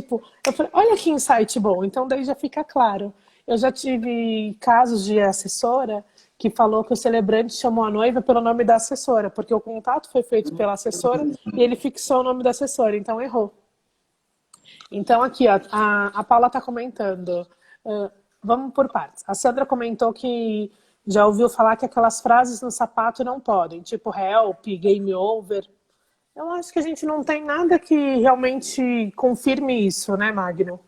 eu falei, olha que insight bom. Então, daí já fica claro. Eu já tive casos de assessora que falou que o celebrante chamou a noiva pelo nome da assessora, porque o contato foi feito pela assessora e ele fixou o nome da assessora, então errou. Então, aqui, ó, a Paula está comentando. Vamos por partes. A Sandra comentou que já ouviu falar que aquelas frases no sapato não podem, tipo help, game over. Eu acho que a gente não tem nada que realmente confirme isso, né, Magno?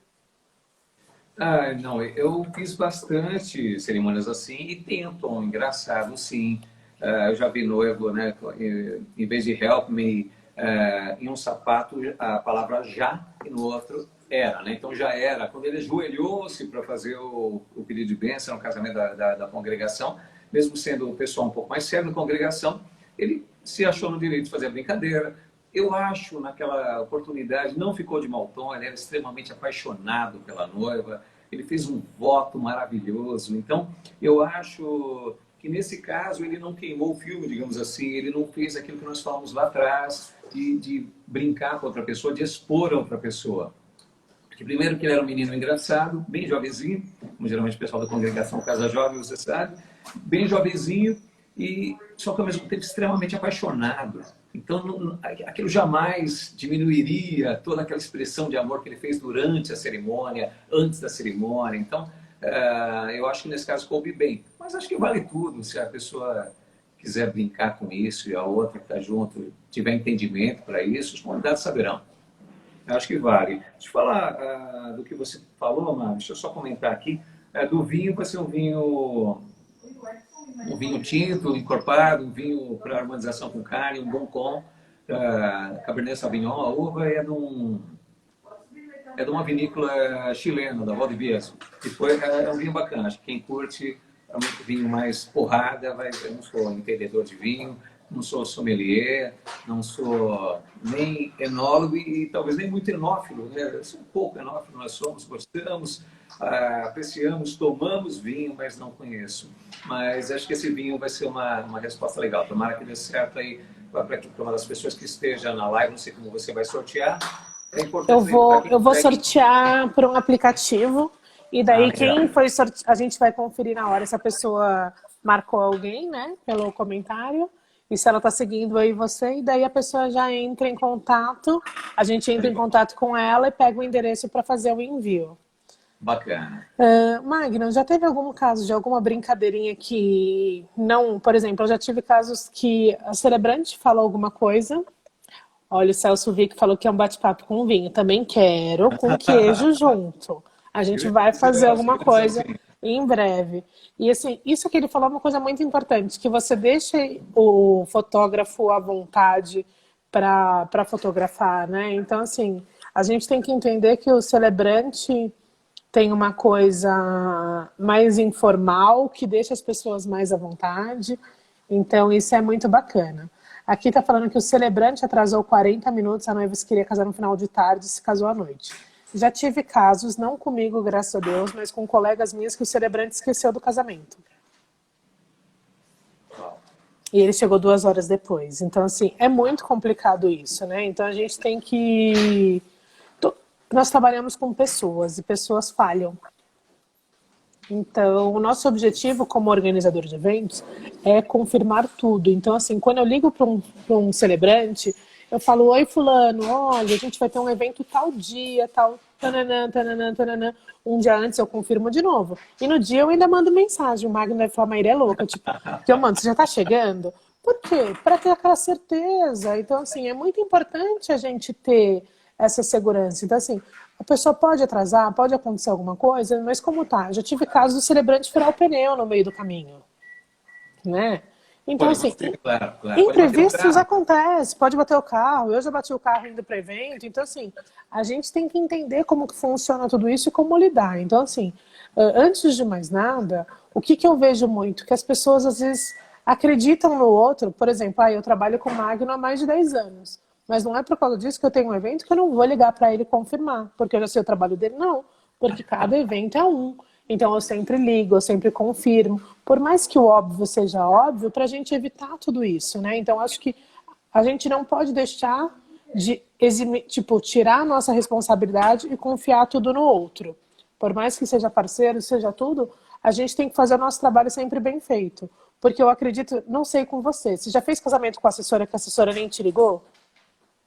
Não, eu fiz bastante cerimônias assim e tento, engraçado, sim. Eu já vi noivo, né, em vez de help me, em um sapato, a palavra já, e no outro era, né? Então já era. Quando ele ajoelhou-se para fazer o pedido de bênção no casamento da congregação, mesmo sendo o pessoal um pouco mais sério na congregação, ele se achou no direito de fazer a brincadeira. Eu acho, naquela oportunidade, não ficou de mau tom, ele era extremamente apaixonado pela noiva, ele fez um voto maravilhoso. Então, eu acho que nesse caso ele não queimou o filme, digamos assim, ele não fez aquilo que nós falamos lá atrás, de brincar com outra pessoa, de expor a outra pessoa. Porque primeiro que ele era um menino engraçado, bem jovenzinho, como geralmente o pessoal da congregação casa jovem, você sabe, bem jovenzinho, e só que ao mesmo tempo extremamente apaixonado. Então, aquilo jamais diminuiria toda aquela expressão de amor que ele fez durante a cerimônia, antes da cerimônia. Então, eu acho que nesse caso coube bem. Mas acho que vale tudo. Se a pessoa quiser brincar com isso e a outra que está junto tiver entendimento para isso, os convidados saberão. Eu acho que vale. Deixa eu falar do que você falou, Mara. Deixa eu só comentar aqui. Do vinho, vai ser um vinho tinto, encorpado, um vinho para harmonização com carne, um bom com Cabernet Sauvignon. A uva é de uma vinícola chilena, da Valdivieso. É um vinho bacana. Acho que quem curte é um vinho mais porrada, vai ser um entendedor de vinho. não sou sommelier, não sou nem enólogo e talvez nem muito enófilo, né? Eu sou um pouco enófilo, nós somos, gostamos, apreciamos, tomamos vinho, mas não conheço. Mas acho que esse vinho vai ser uma resposta legal. Tomara que dê certo aí para uma das pessoas que esteja na live, não sei como você vai sortear. É Eu importante lembrar vou, que eu vou sortear por um aplicativo e daí legal. quem foi a gente vai conferir na hora se a pessoa marcou alguém, né, pelo comentário e se ela está seguindo aí você e daí a pessoa já entra em contato, a gente entra em contato com ela e pega o endereço para fazer o envio. Bacana. Magno, já teve algum caso de alguma brincadeirinha que não, por exemplo, eu já tive casos que a celebrante falou alguma coisa. Olha, o Celso Vick falou que é um bate-papo com vinho. Também quero, com queijo junto. A gente vai fazer alguma coisa Sim. em breve. E assim, isso que ele falou é uma coisa muito importante, que você deixe o fotógrafo à vontade para fotografar, né? Então, assim, a gente tem que entender que o celebrante tem uma coisa mais informal, que deixa as pessoas mais à vontade. Então, isso é muito bacana. Aqui está falando que o celebrante atrasou 40 minutos, a noiva se queria casar no final de tarde e se casou à noite. Já tive casos, não comigo, graças a Deus, mas com colegas minhas que o celebrante esqueceu do casamento. E ele chegou 2 horas depois. Então, assim, é muito complicado isso, né? Então, a gente tem que... Nós trabalhamos com pessoas e pessoas falham. Então, o nosso objetivo como organizador de eventos é confirmar tudo. Então, assim, quando eu ligo para um celebrante, eu falo, oi fulano, olha, a gente vai ter um evento tal dia, tal, tananã, tananã, tananã. Um dia antes eu confirmo de novo. E no dia eu ainda mando mensagem, o Magno vai falar, Maíra é louca, tipo, que eu mando, você já tá chegando? Por quê? Para ter aquela certeza. Então, assim, é muito importante a gente ter essa segurança. Então, assim, a pessoa pode atrasar, pode acontecer alguma coisa, mas como tá? Eu já tive casos do celebrante furar o pneu no meio do caminho, né? Então, Pode assim, acontecer, claro, claro. Pode bater o imprevistos carro. acontecem, pode bater o carro, eu já bati o carro indo para evento, então, assim, a gente tem que entender como que funciona tudo isso e como lidar. Então, assim, antes de mais nada, o que eu vejo muito? Que as pessoas, às vezes, acreditam no outro, por exemplo, eu trabalho com o Magno há mais de 10 anos. Mas não é por causa disso que eu tenho um evento que eu não vou ligar para ele confirmar, porque eu já sei o trabalho dele, não. Porque cada evento é um. Então eu sempre ligo, eu sempre confirmo. Por mais que o óbvio seja óbvio, para a gente evitar tudo isso, né? Então acho que a gente não pode deixar de eximir, tipo, tirar a nossa responsabilidade e confiar tudo no outro. Por mais que seja parceiro, seja tudo, a gente tem que fazer o nosso trabalho sempre bem feito. Porque eu acredito, não sei com você, você já fez casamento com a assessora que a assessora nem te ligou?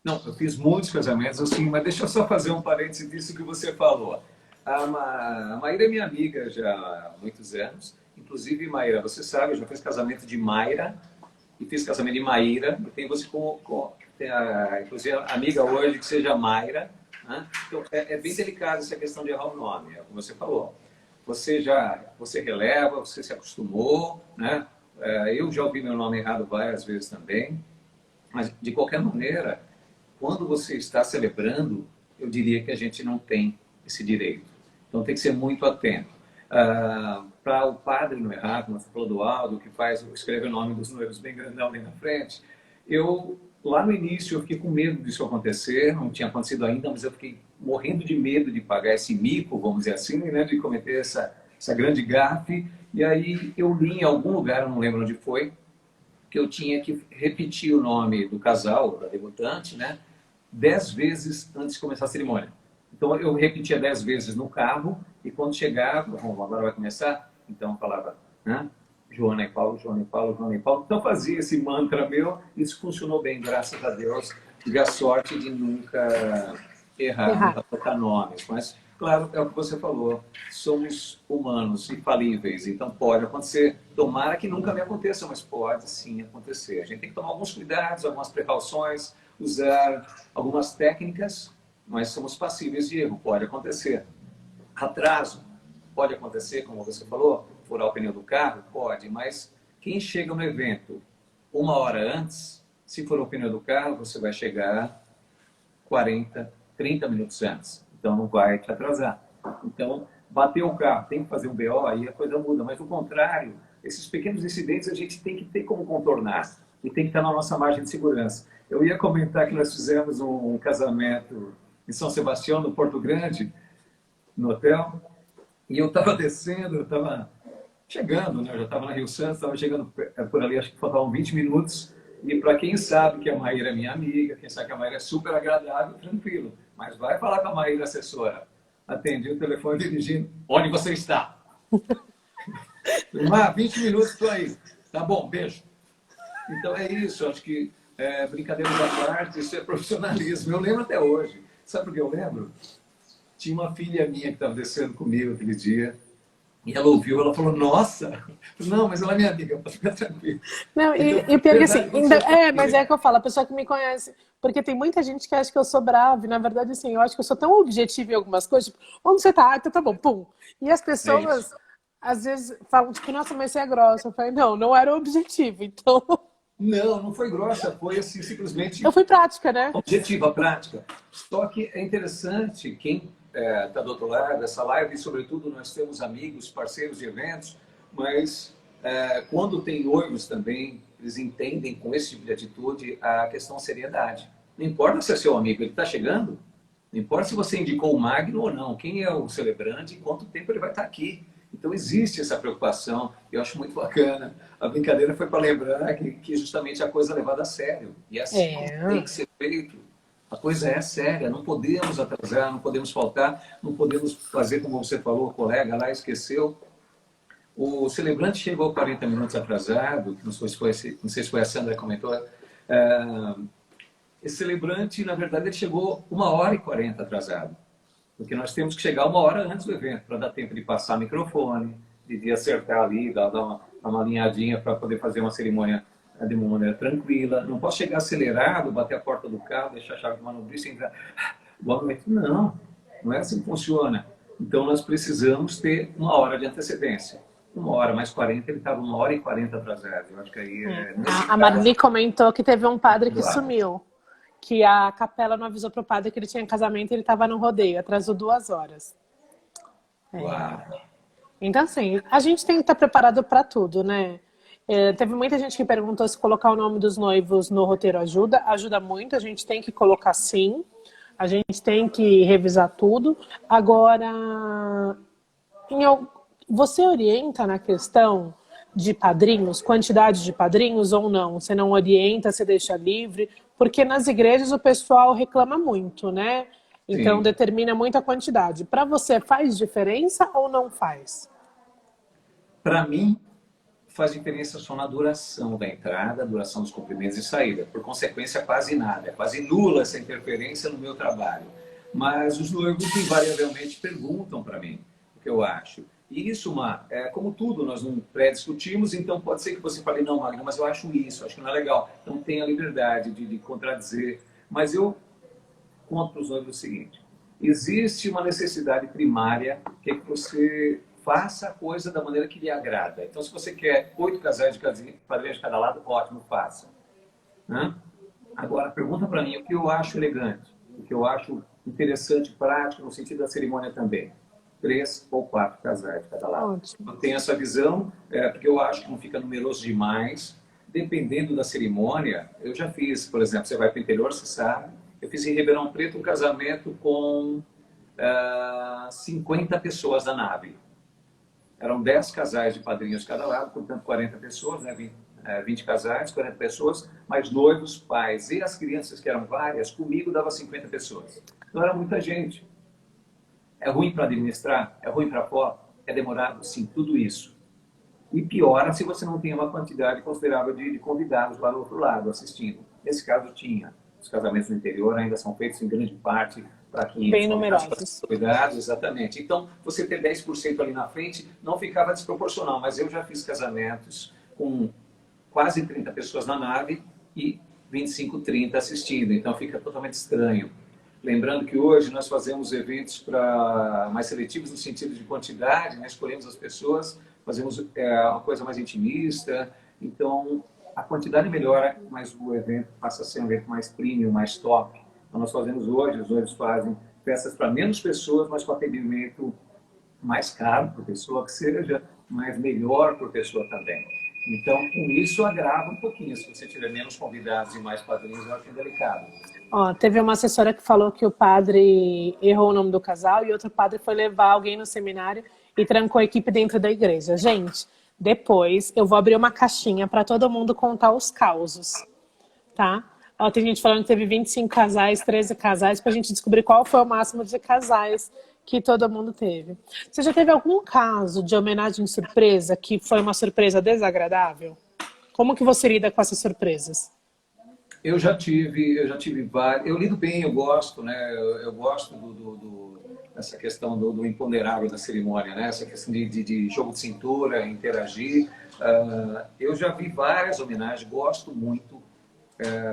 Não, eu fiz muitos casamentos assim, mas deixa eu só fazer um parênteses disso que você falou. A Maíra é minha amiga já há muitos anos. Inclusive, Maíra, você sabe, eu já fiz casamento de Mayra e fiz casamento de Maíra. E tem você tem inclusive, a amiga hoje que seja Mayra. Né? Então, é bem delicado essa questão de errar o nome, é como você falou. Você releva, você se acostumou, né? Eu já ouvi meu nome errado várias vezes também. Mas, de qualquer maneira, quando você está celebrando, eu diria que a gente não tem esse direito. Então tem que ser muito atento. Para o padre não errar, como você falou do Aldo, que escreve o nome dos noivos bem grandão ali na frente, lá no início, eu fiquei com medo disso acontecer, não tinha acontecido ainda, mas eu fiquei morrendo de medo de pagar esse mico, vamos dizer assim, né, de cometer essa grande gafe. E aí eu li em algum lugar, eu não lembro onde foi, que eu tinha que repetir o nome do casal, da debutante, né, 10 vezes antes de começar a cerimônia. Então eu repetia 10 vezes no carro e quando chegava, bom, agora vai começar, então eu falava, né, Joana e Paulo, Joana e Paulo, Joana e Paulo. Então fazia esse mantra meu, isso funcionou bem, graças a Deus. Tive a sorte de nunca errar, Errar. nunca tocar nomes, mas claro, é o que você falou, somos humanos e falíveis, então pode acontecer. Tomara que nunca me aconteça, mas pode sim acontecer. A gente tem que tomar alguns cuidados, algumas precauções, usar algumas técnicas, mas somos passíveis de erro, pode acontecer. Atraso, pode acontecer, como você falou, furar o pneu do carro, pode, mas quem chega no evento 1 hora antes, se for o pneu do carro, você vai chegar 40, 30 minutos antes. Então não vai te atrasar. Então, bater o carro, tem que fazer um BO, aí a coisa muda. Mas o contrário, esses pequenos incidentes a gente tem que ter como contornar. e tem que estar na nossa margem de segurança. Eu ia comentar que nós fizemos um casamento em São Sebastião, no Porto Grande, no hotel, e eu estava descendo, eu estava chegando, né? Eu já estava na Rio Santos, estava chegando por ali, acho que faltavam 20 minutos, e para quem sabe que a Maíra é minha amiga, quem sabe que a Maíra é super agradável, tranquilo, mas vai falar com a Maíra, assessora. Atendi o telefone dirigindo, onde você está? 20 minutos, estou aí. Tá bom, beijo. Então é isso, acho que brincadeira da parte, isso é profissionalismo. Eu lembro até hoje. Sabe por que eu lembro? Tinha uma filha minha que estava descendo comigo aquele dia, e ela ouviu, ela falou, nossa, não, mas ela é minha amiga, pode ficar tranquilo. Não, Então, e pior que assim, verdade, você mas é que eu falo, a pessoa que me conhece, porque tem muita gente que acha que eu sou brava, e na verdade, assim, eu acho que eu sou tão objetiva em algumas coisas, tipo, onde você tá? Ah, então tá bom, pum. E as pessoas, às vezes, falam, tipo, nossa, mas você é grossa. Eu falei, não, não era o objetivo, então... Não, não foi grossa, foi assim, simplesmente Eu fui prática, né? objetiva, prática. Só que é interessante, quem está do outro lado dessa live, e sobretudo nós temos amigos, parceiros de eventos, mas quando tem noivos também, eles entendem com esse tipo de atitude a questão seriedade. Não importa se é seu amigo, ele está chegando, não importa se você indicou o Magno ou não, quem é o celebrante e quanto tempo ele vai estar aqui. Então existe essa preocupação, eu acho muito bacana. A brincadeira foi para lembrar que justamente a coisa é levada a sério. E assim tem que ser feito. A coisa é séria, não podemos atrasar, não podemos faltar, não podemos fazer como você falou, o colega lá esqueceu. O celebrante chegou 40 minutos atrasado, não sei se foi a Sandra que comentou. Esse celebrante, na verdade, ele chegou 1h40 atrasado. Porque nós temos que chegar 1 hora antes do evento, para dar tempo de passar microfone, de acertar ali, dar uma alinhadinha para poder fazer uma cerimônia de uma maneira tranquila. Não posso chegar acelerado, bater a porta do carro, deixar a chave do manobrista e entrar. Boa noite. Não, não é assim que funciona. Então nós precisamos ter 1 hora de antecedência. 1h mais 40, ele estava 1h40 atrasado. Eu acho que aí A Marli comentou que teve um padre que sumiu. Que a capela não avisou pro padre que ele tinha casamento e ele estava no rodeio, atrasou 2 horas. Então, assim, a gente tem que estar preparado para tudo, né? Teve muita gente que perguntou se colocar o nome dos noivos no roteiro ajuda. Ajuda muito, a gente tem que colocar sim. A gente tem que revisar tudo. Agora, você orienta na questão de padrinhos, quantidade de padrinhos ou não? Você não orienta, você deixa livre? Porque nas igrejas o pessoal reclama muito, né? Então determina muito a quantidade. Para você faz diferença ou não faz? Para mim, faz diferença só na duração da entrada, duração dos cumprimentos e saída. Por consequência, quase nada. É quase nula essa interferência no meu trabalho. Mas os noivos invariavelmente perguntam para mim o que eu acho. E isso, como tudo, nós não pré-discutimos, então pode ser que você fale, não, Magno, mas eu acho isso, acho que não é legal. Então tem a liberdade de contradizer. Mas eu conto para os noivos o seguinte, existe uma necessidade primária que é que você faça a coisa da maneira que lhe agrada. Então, se você quer 8 casais de padrinhos de cada lado, ótimo, faça. Agora, pergunta para mim o que eu acho elegante, o que eu acho interessante, prático, no sentido da cerimônia também. 3 ou 4 casais de cada lado. Ótimo. Eu tenho essa visão, porque eu acho que não fica numeroso demais. Dependendo da cerimônia, eu já fiz, por exemplo, você vai para o interior, você sabe, eu fiz em Ribeirão Preto um casamento com 50 pessoas da nave. Eram 10 casais de padrinhos de cada lado, portanto 40 pessoas, né? 20 casais, 40 pessoas, mas noivos, pais e as crianças, que eram várias, comigo dava 50 pessoas. Então era muita gente. É ruim para administrar? É ruim para foto? É demorado? Sim, tudo isso. E piora se você não tem uma quantidade considerável de convidados lá do outro lado assistindo. Nesse caso tinha. Os casamentos no interior ainda são feitos em grande parte para 500 bem numerosos. Convidados, exatamente. Então, você ter 10% ali na frente não ficava desproporcional, mas eu já fiz casamentos com quase 30 pessoas na nave e 25, 30 assistindo. Então, fica totalmente estranho. Lembrando que hoje nós fazemos eventos mais seletivos no sentido de quantidade, né? Escolhemos as pessoas, fazemos uma coisa mais intimista, então a quantidade melhora, mas o evento passa a ser um evento mais premium, mais top. Então nós fazemos hoje, os noivos fazem festas para menos pessoas, mas com atendimento mais caro por pessoa que seja, mas melhor por pessoa também. Então, com isso, agrava um pouquinho. Se você tiver menos convidados e mais padrinhos, eu acho delicado. Ó, teve uma assessora que falou que o padre errou o nome do casal e outro padre foi levar alguém no seminário e trancou a equipe dentro da igreja. Gente, depois eu vou abrir uma caixinha para todo mundo contar os causos, tá? Ó, tem gente falando que teve 25 casais, 13 casais, pra gente descobrir qual foi o máximo de casais que todo mundo teve. Você já teve algum caso de homenagem surpresa que foi uma surpresa desagradável? Como que você lida com essas surpresas? Eu já tive vários. Eu lido bem, eu gosto, né? Eu gosto dessa questão do imponderável da cerimônia, né? Essa questão de jogo de cintura, interagir. Eu já vi várias homenagens, gosto muito.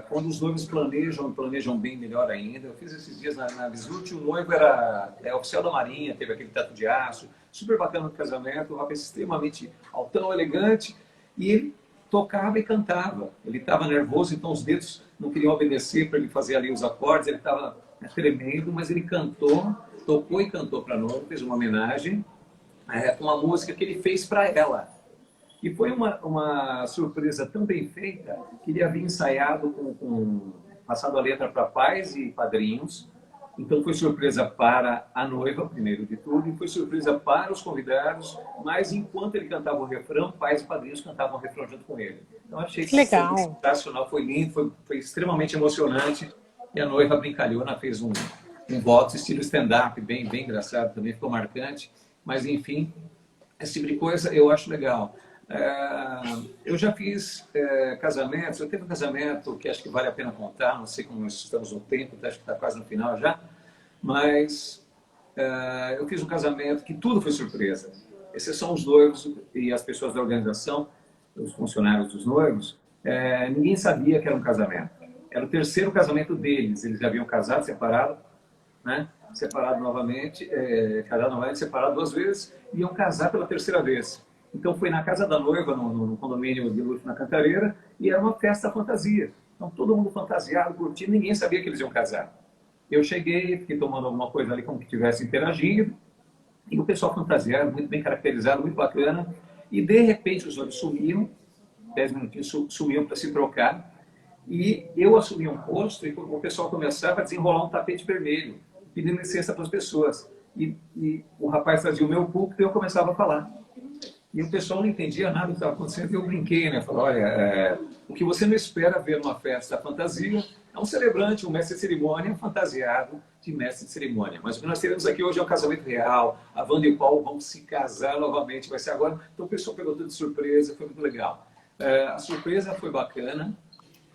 Quando os noivos planejam bem, melhor ainda. Eu fiz esses dias na Visute, o noivo era oficial da Marinha, teve aquele teto de aço, super bacana no casamento, um rapaz extremamente altão, elegante, e ele tocava e cantava. Ele estava nervoso, então os dedos não queriam obedecer para ele fazer ali os acordes, ele estava tremendo, mas ele tocou e cantou para a noiva, fez uma homenagem com uma música que ele fez para ela. E foi uma surpresa tão bem feita que ele havia ensaiado passado a letra para pais e padrinhos. Então foi surpresa para a noiva, primeiro de tudo, e foi surpresa para os convidados, mas enquanto ele cantava o refrão, pais e padrinhos cantavam o refrão junto com ele. Então achei Que legal. sensacional, foi lindo, foi extremamente emocionante. E a noiva brincalhona fez um voto estilo stand-up, bem engraçado também, ficou marcante. Mas enfim, esse tipo de coisa eu acho legal. Eu já fiz casamentos, eu teve um casamento que acho que vale a pena contar, não sei como nós estamos no tempo, acho que está quase no final já, mas eu fiz um casamento que tudo foi surpresa. Esses são os noivos e as pessoas da organização, os funcionários dos noivos, ninguém sabia que era um casamento. Era o terceiro casamento deles, eles já haviam casado, separado, né? Separado novamente, separado 2 vezes, e iam casar pela terceira vez. Então foi na casa da noiva, no condomínio de luxo na Cantareira, e era uma festa fantasia. Então todo mundo fantasiado, curtindo, ninguém sabia que eles iam casar. Eu cheguei, fiquei tomando alguma coisa ali como que tivesse interagindo, e o pessoal fantasiado, muito bem caracterizado, muito bacana, e de repente os olhos sumiam, 10 minutinhos sumiam para se trocar, e eu assumi um posto e o pessoal começava a desenrolar um tapete vermelho, pedindo licença para as pessoas. E o rapaz trazia o meu púlpito e eu começava a falar. E o pessoal não entendia nada do que estava acontecendo, e eu brinquei, né? Falei, olha, o que você não espera ver numa festa fantasia é um celebrante, um mestre de cerimônia, fantasiado de mestre de cerimônia. Mas o que nós teremos aqui hoje é um casamento real, a Wanda e o Paulo vão se casar novamente, vai ser agora. Então o pessoal pegou tudo de surpresa, foi muito legal. A surpresa foi bacana,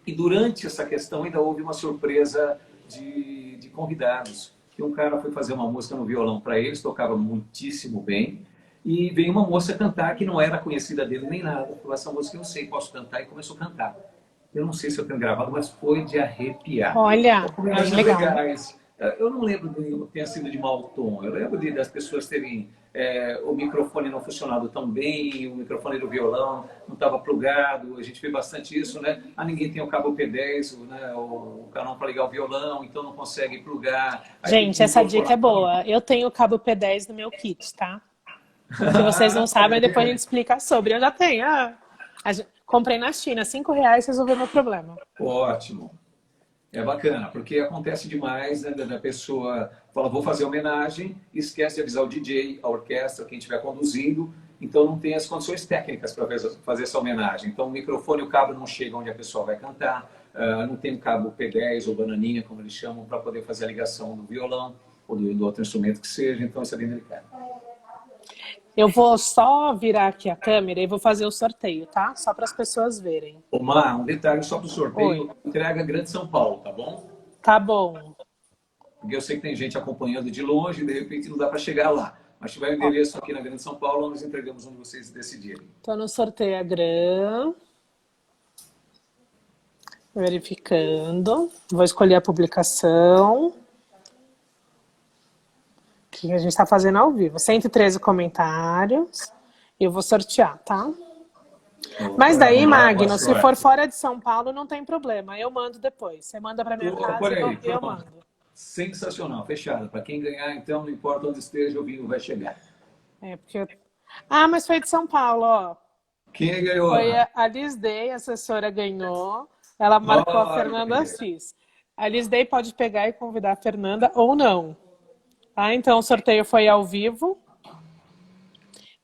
e durante essa questão ainda houve uma surpresa de convidados. Que um cara foi fazer uma música no violão para eles, tocava muitíssimo bem, e veio uma moça cantar que não era conhecida dele nem nada. Falou, essa música eu sei, posso cantar, e começou a cantar. Eu não sei se eu tenho gravado, mas foi de arrepiar. Olha, legal. Legais. Eu não lembro de ter sido de mau tom. Eu lembro das pessoas terem o microfone não funcionado tão bem, o microfone do violão não estava plugado. A gente vê bastante isso, né? Ninguém tem o cabo P10, né? O canal para ligar o violão, então não consegue plugar. Gente, essa dica é boa. Eu tenho o cabo P10 no meu kit, tá? Se vocês não sabem, depois a gente explica sobre. Eu já tenho. Comprei na China, R$5, resolveu meu problema. Ótimo. É bacana, porque acontece demais, né, da pessoa fala, vou fazer homenagem, esquece de avisar o DJ, a orquestra, quem estiver conduzindo, então não tem as condições técnicas para fazer essa homenagem. Então o microfone e o cabo não chegam onde a pessoa vai cantar, não tem o cabo P10 ou bananinha, como eles chamam, para poder fazer a ligação do violão ou do outro instrumento que seja, então isso é bem delicado. Eu vou só virar aqui a câmera e vou fazer o sorteio, tá? Só para as pessoas verem. Omar, um detalhe só para o sorteio. Oi. Entrega Grande São Paulo, tá bom? Tá bom. Porque eu sei que tem gente acompanhando de longe e de repente não dá para chegar lá. Mas tiver o endereço aqui na Grande São Paulo, nós entregamos onde vocês decidirem. Tô no sorteio Gram. Verificando. Vou escolher a publicação. Que a gente está fazendo ao vivo. 113 comentários. E eu vou sortear, tá? Mas daí, Magno, se for fora de São Paulo, não tem problema. Eu mando depois. Você manda para minha casa e eu mando. Sensacional, fechado. Para quem ganhar, então, não importa onde esteja, o vinho vai chegar. Porque mas foi de São Paulo, ó. Quem ganhou? Foi a Liz Day, a assessora ganhou. Ela marcou a Olha, Fernanda Assis. A Liz Day pode pegar e convidar a Fernanda ou não. Tá? Então o sorteio foi ao vivo.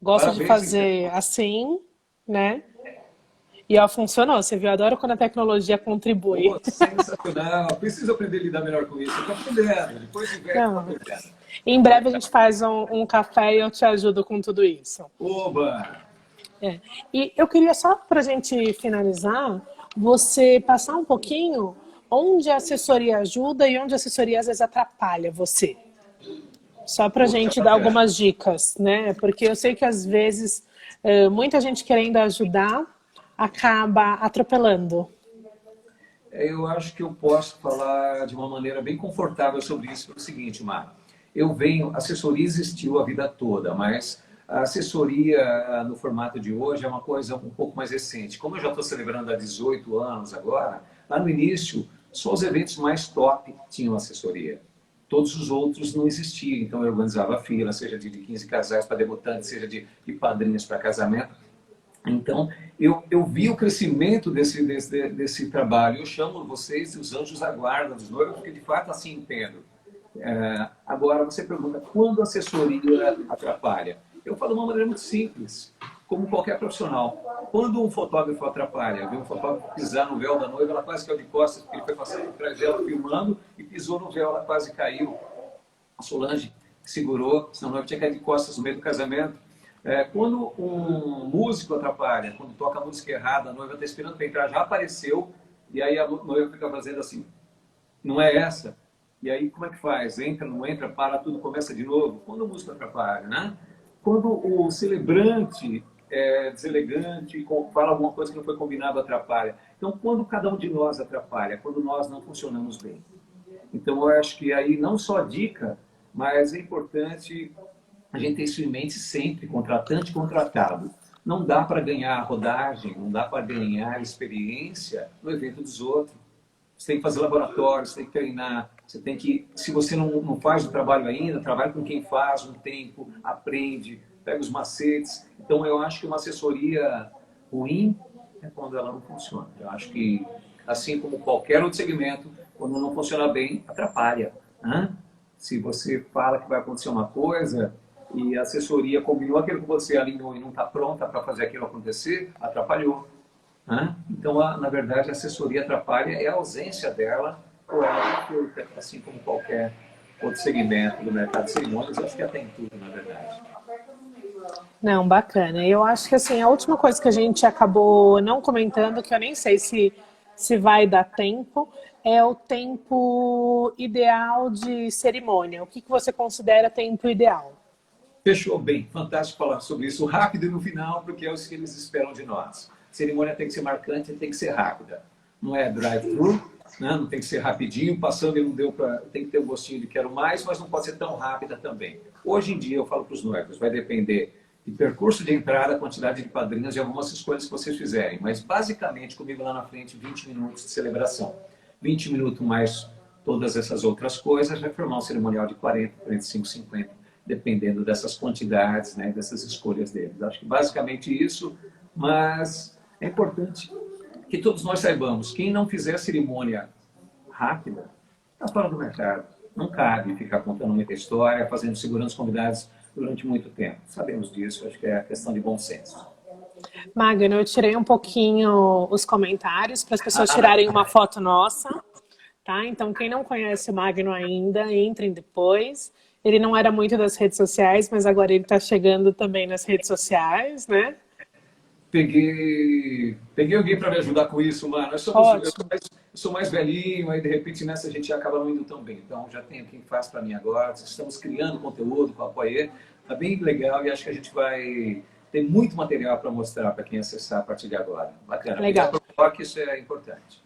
Gosto de parabéns, fazer então. assim, né? E ó, funcionou. Você viu? Eu adoro quando a tecnologia contribui. Pô, sensacional. Preciso aprender a lidar melhor com isso. Eu tô aprendendo. Depois de velho, eu tô Não. aprendendo. Em breve a gente faz um café e eu te ajudo com tudo isso. Oba! É. E eu queria só para a gente finalizar, você passar um pouquinho onde a assessoria ajuda e onde a assessoria às vezes atrapalha você. Só para a Puxa, gente dar bacana. algumas dicas, né? Porque eu sei que às vezes muita gente querendo ajudar acaba atropelando. Eu acho que eu posso falar de uma maneira bem confortável sobre isso, pelo seguinte, Mar. Eu venho, assessoria existiu a vida toda, mas a assessoria no formato de hoje é uma coisa um pouco mais recente. Como eu já estou celebrando há 18 anos agora, lá no início, só os eventos mais top tinham assessoria. Todos os outros não existiam, então eu organizava a fila, seja de 15 casais para debutantes, seja de padrinhos para casamento. Então, eu vi o crescimento desse trabalho. Eu chamo vocês os anjos da guarda dos noivos, porque de fato assim entendo. Agora, você pergunta, quando a assessoria atrapalha? Eu falo de uma maneira muito simples, como qualquer profissional. Quando um fotógrafo atrapalha, vê um fotógrafo pisar no véu da noiva, ela quase caiu de costas, porque ele foi passando por trás dela filmando e pisou no véu, ela quase caiu. A Solange segurou, senão a noiva tinha caído de costas no meio do casamento. Quando um músico atrapalha, quando toca a música errada, a noiva está esperando para entrar, já apareceu, e aí a noiva fica fazendo assim, não é essa? E aí como é que faz? Entra, não entra, para tudo, começa de novo? Quando o músico atrapalha, né? Quando o celebrante é deselegante, fala alguma coisa que não foi combinado, atrapalha. Então, quando cada um de nós atrapalha, quando nós não funcionamos bem. Então, eu acho que aí não só dica, mas é importante a gente ter isso em mente sempre, contratante e contratado. Não dá para ganhar rodagem, não dá para ganhar experiência no evento dos outros. Você tem que fazer laboratório, você tem que treinar, você tem que, se você não faz o trabalho ainda, trabalha com quem faz um tempo, aprende, pega os macetes. Então, eu acho que uma assessoria ruim é quando ela não funciona. Eu acho que, assim como qualquer outro segmento, quando não funciona bem, atrapalha, né? Se você fala que vai acontecer uma coisa e a assessoria combinou aquilo que você alinhou e não está pronta para fazer aquilo acontecer, atrapalhou. Né? Então, na verdade, a assessoria atrapalha é a ausência dela ou ela dificulta, assim como qualquer outro segmento do mercado de cerimônias, acho que até em tudo, na verdade. Não, bacana. Eu acho que assim, a última coisa que a gente acabou não comentando, que eu nem sei se vai dar tempo, é o tempo ideal de cerimônia. O que você considera tempo ideal? Fechou bem, fantástico falar sobre isso rápido e no final, porque é o que eles esperam de nós. A cerimônia tem que ser marcante, tem que ser rápida. Não é drive-thru, né? Não tem que ser rapidinho, passando e não deu para... Tem que ter o gostinho de quero mais, mas não pode ser tão rápida também. Hoje em dia, eu falo para os noivos, vai depender de percurso de entrada, quantidade de padrinhos e algumas escolhas que vocês fizerem. Mas, basicamente, comigo lá na frente, 20 minutos de celebração. 20 minutos mais todas essas outras coisas, vai formar um cerimonial de 40, 45, 50 dependendo dessas quantidades, né, dessas escolhas deles. Acho que basicamente isso, mas é importante que todos nós saibamos, quem não fizer cerimônia rápida, está fora do mercado. Não cabe ficar contando muita história, fazendo segurança convidados durante muito tempo. Sabemos disso, acho que é a questão de bom senso. Magno, eu tirei um pouquinho os comentários para as pessoas tirarem uma foto nossa, tá? Então, quem não conhece o Magno ainda, entrem depois. Ele não era muito das redes sociais, mas agora ele está chegando também nas redes sociais, né? Peguei alguém para me ajudar com isso, mano. Ótimo. Eu sou mais velhinho, aí de repente nessa a gente acaba não indo tão bem. Então já tenho quem faz para mim agora. Estamos criando conteúdo com a Apoiê. Tá bem legal e acho que a gente vai ter muito material para mostrar para quem acessar a partir de agora. Bacana. Legal. Obrigado pelo toque, isso é importante.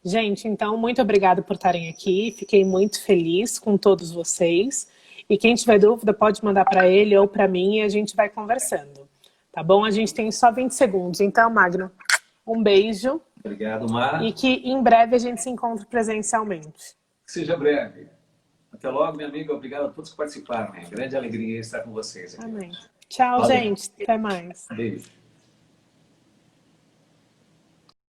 Gente, então, muito obrigada por estarem aqui. Fiquei muito feliz com todos vocês. E quem tiver dúvida pode mandar para ele ou para mim e a gente vai conversando. Tá bom? A gente tem só 20 segundos. Então, Magno, um beijo. Obrigado, Mar. E que em breve a gente se encontre presencialmente. Seja breve. Até logo, minha amiga. Obrigado a todos que participaram. É grande alegria estar com vocês aqui. Amém. Tchau, Valeu. gente. Até mais. Beijo.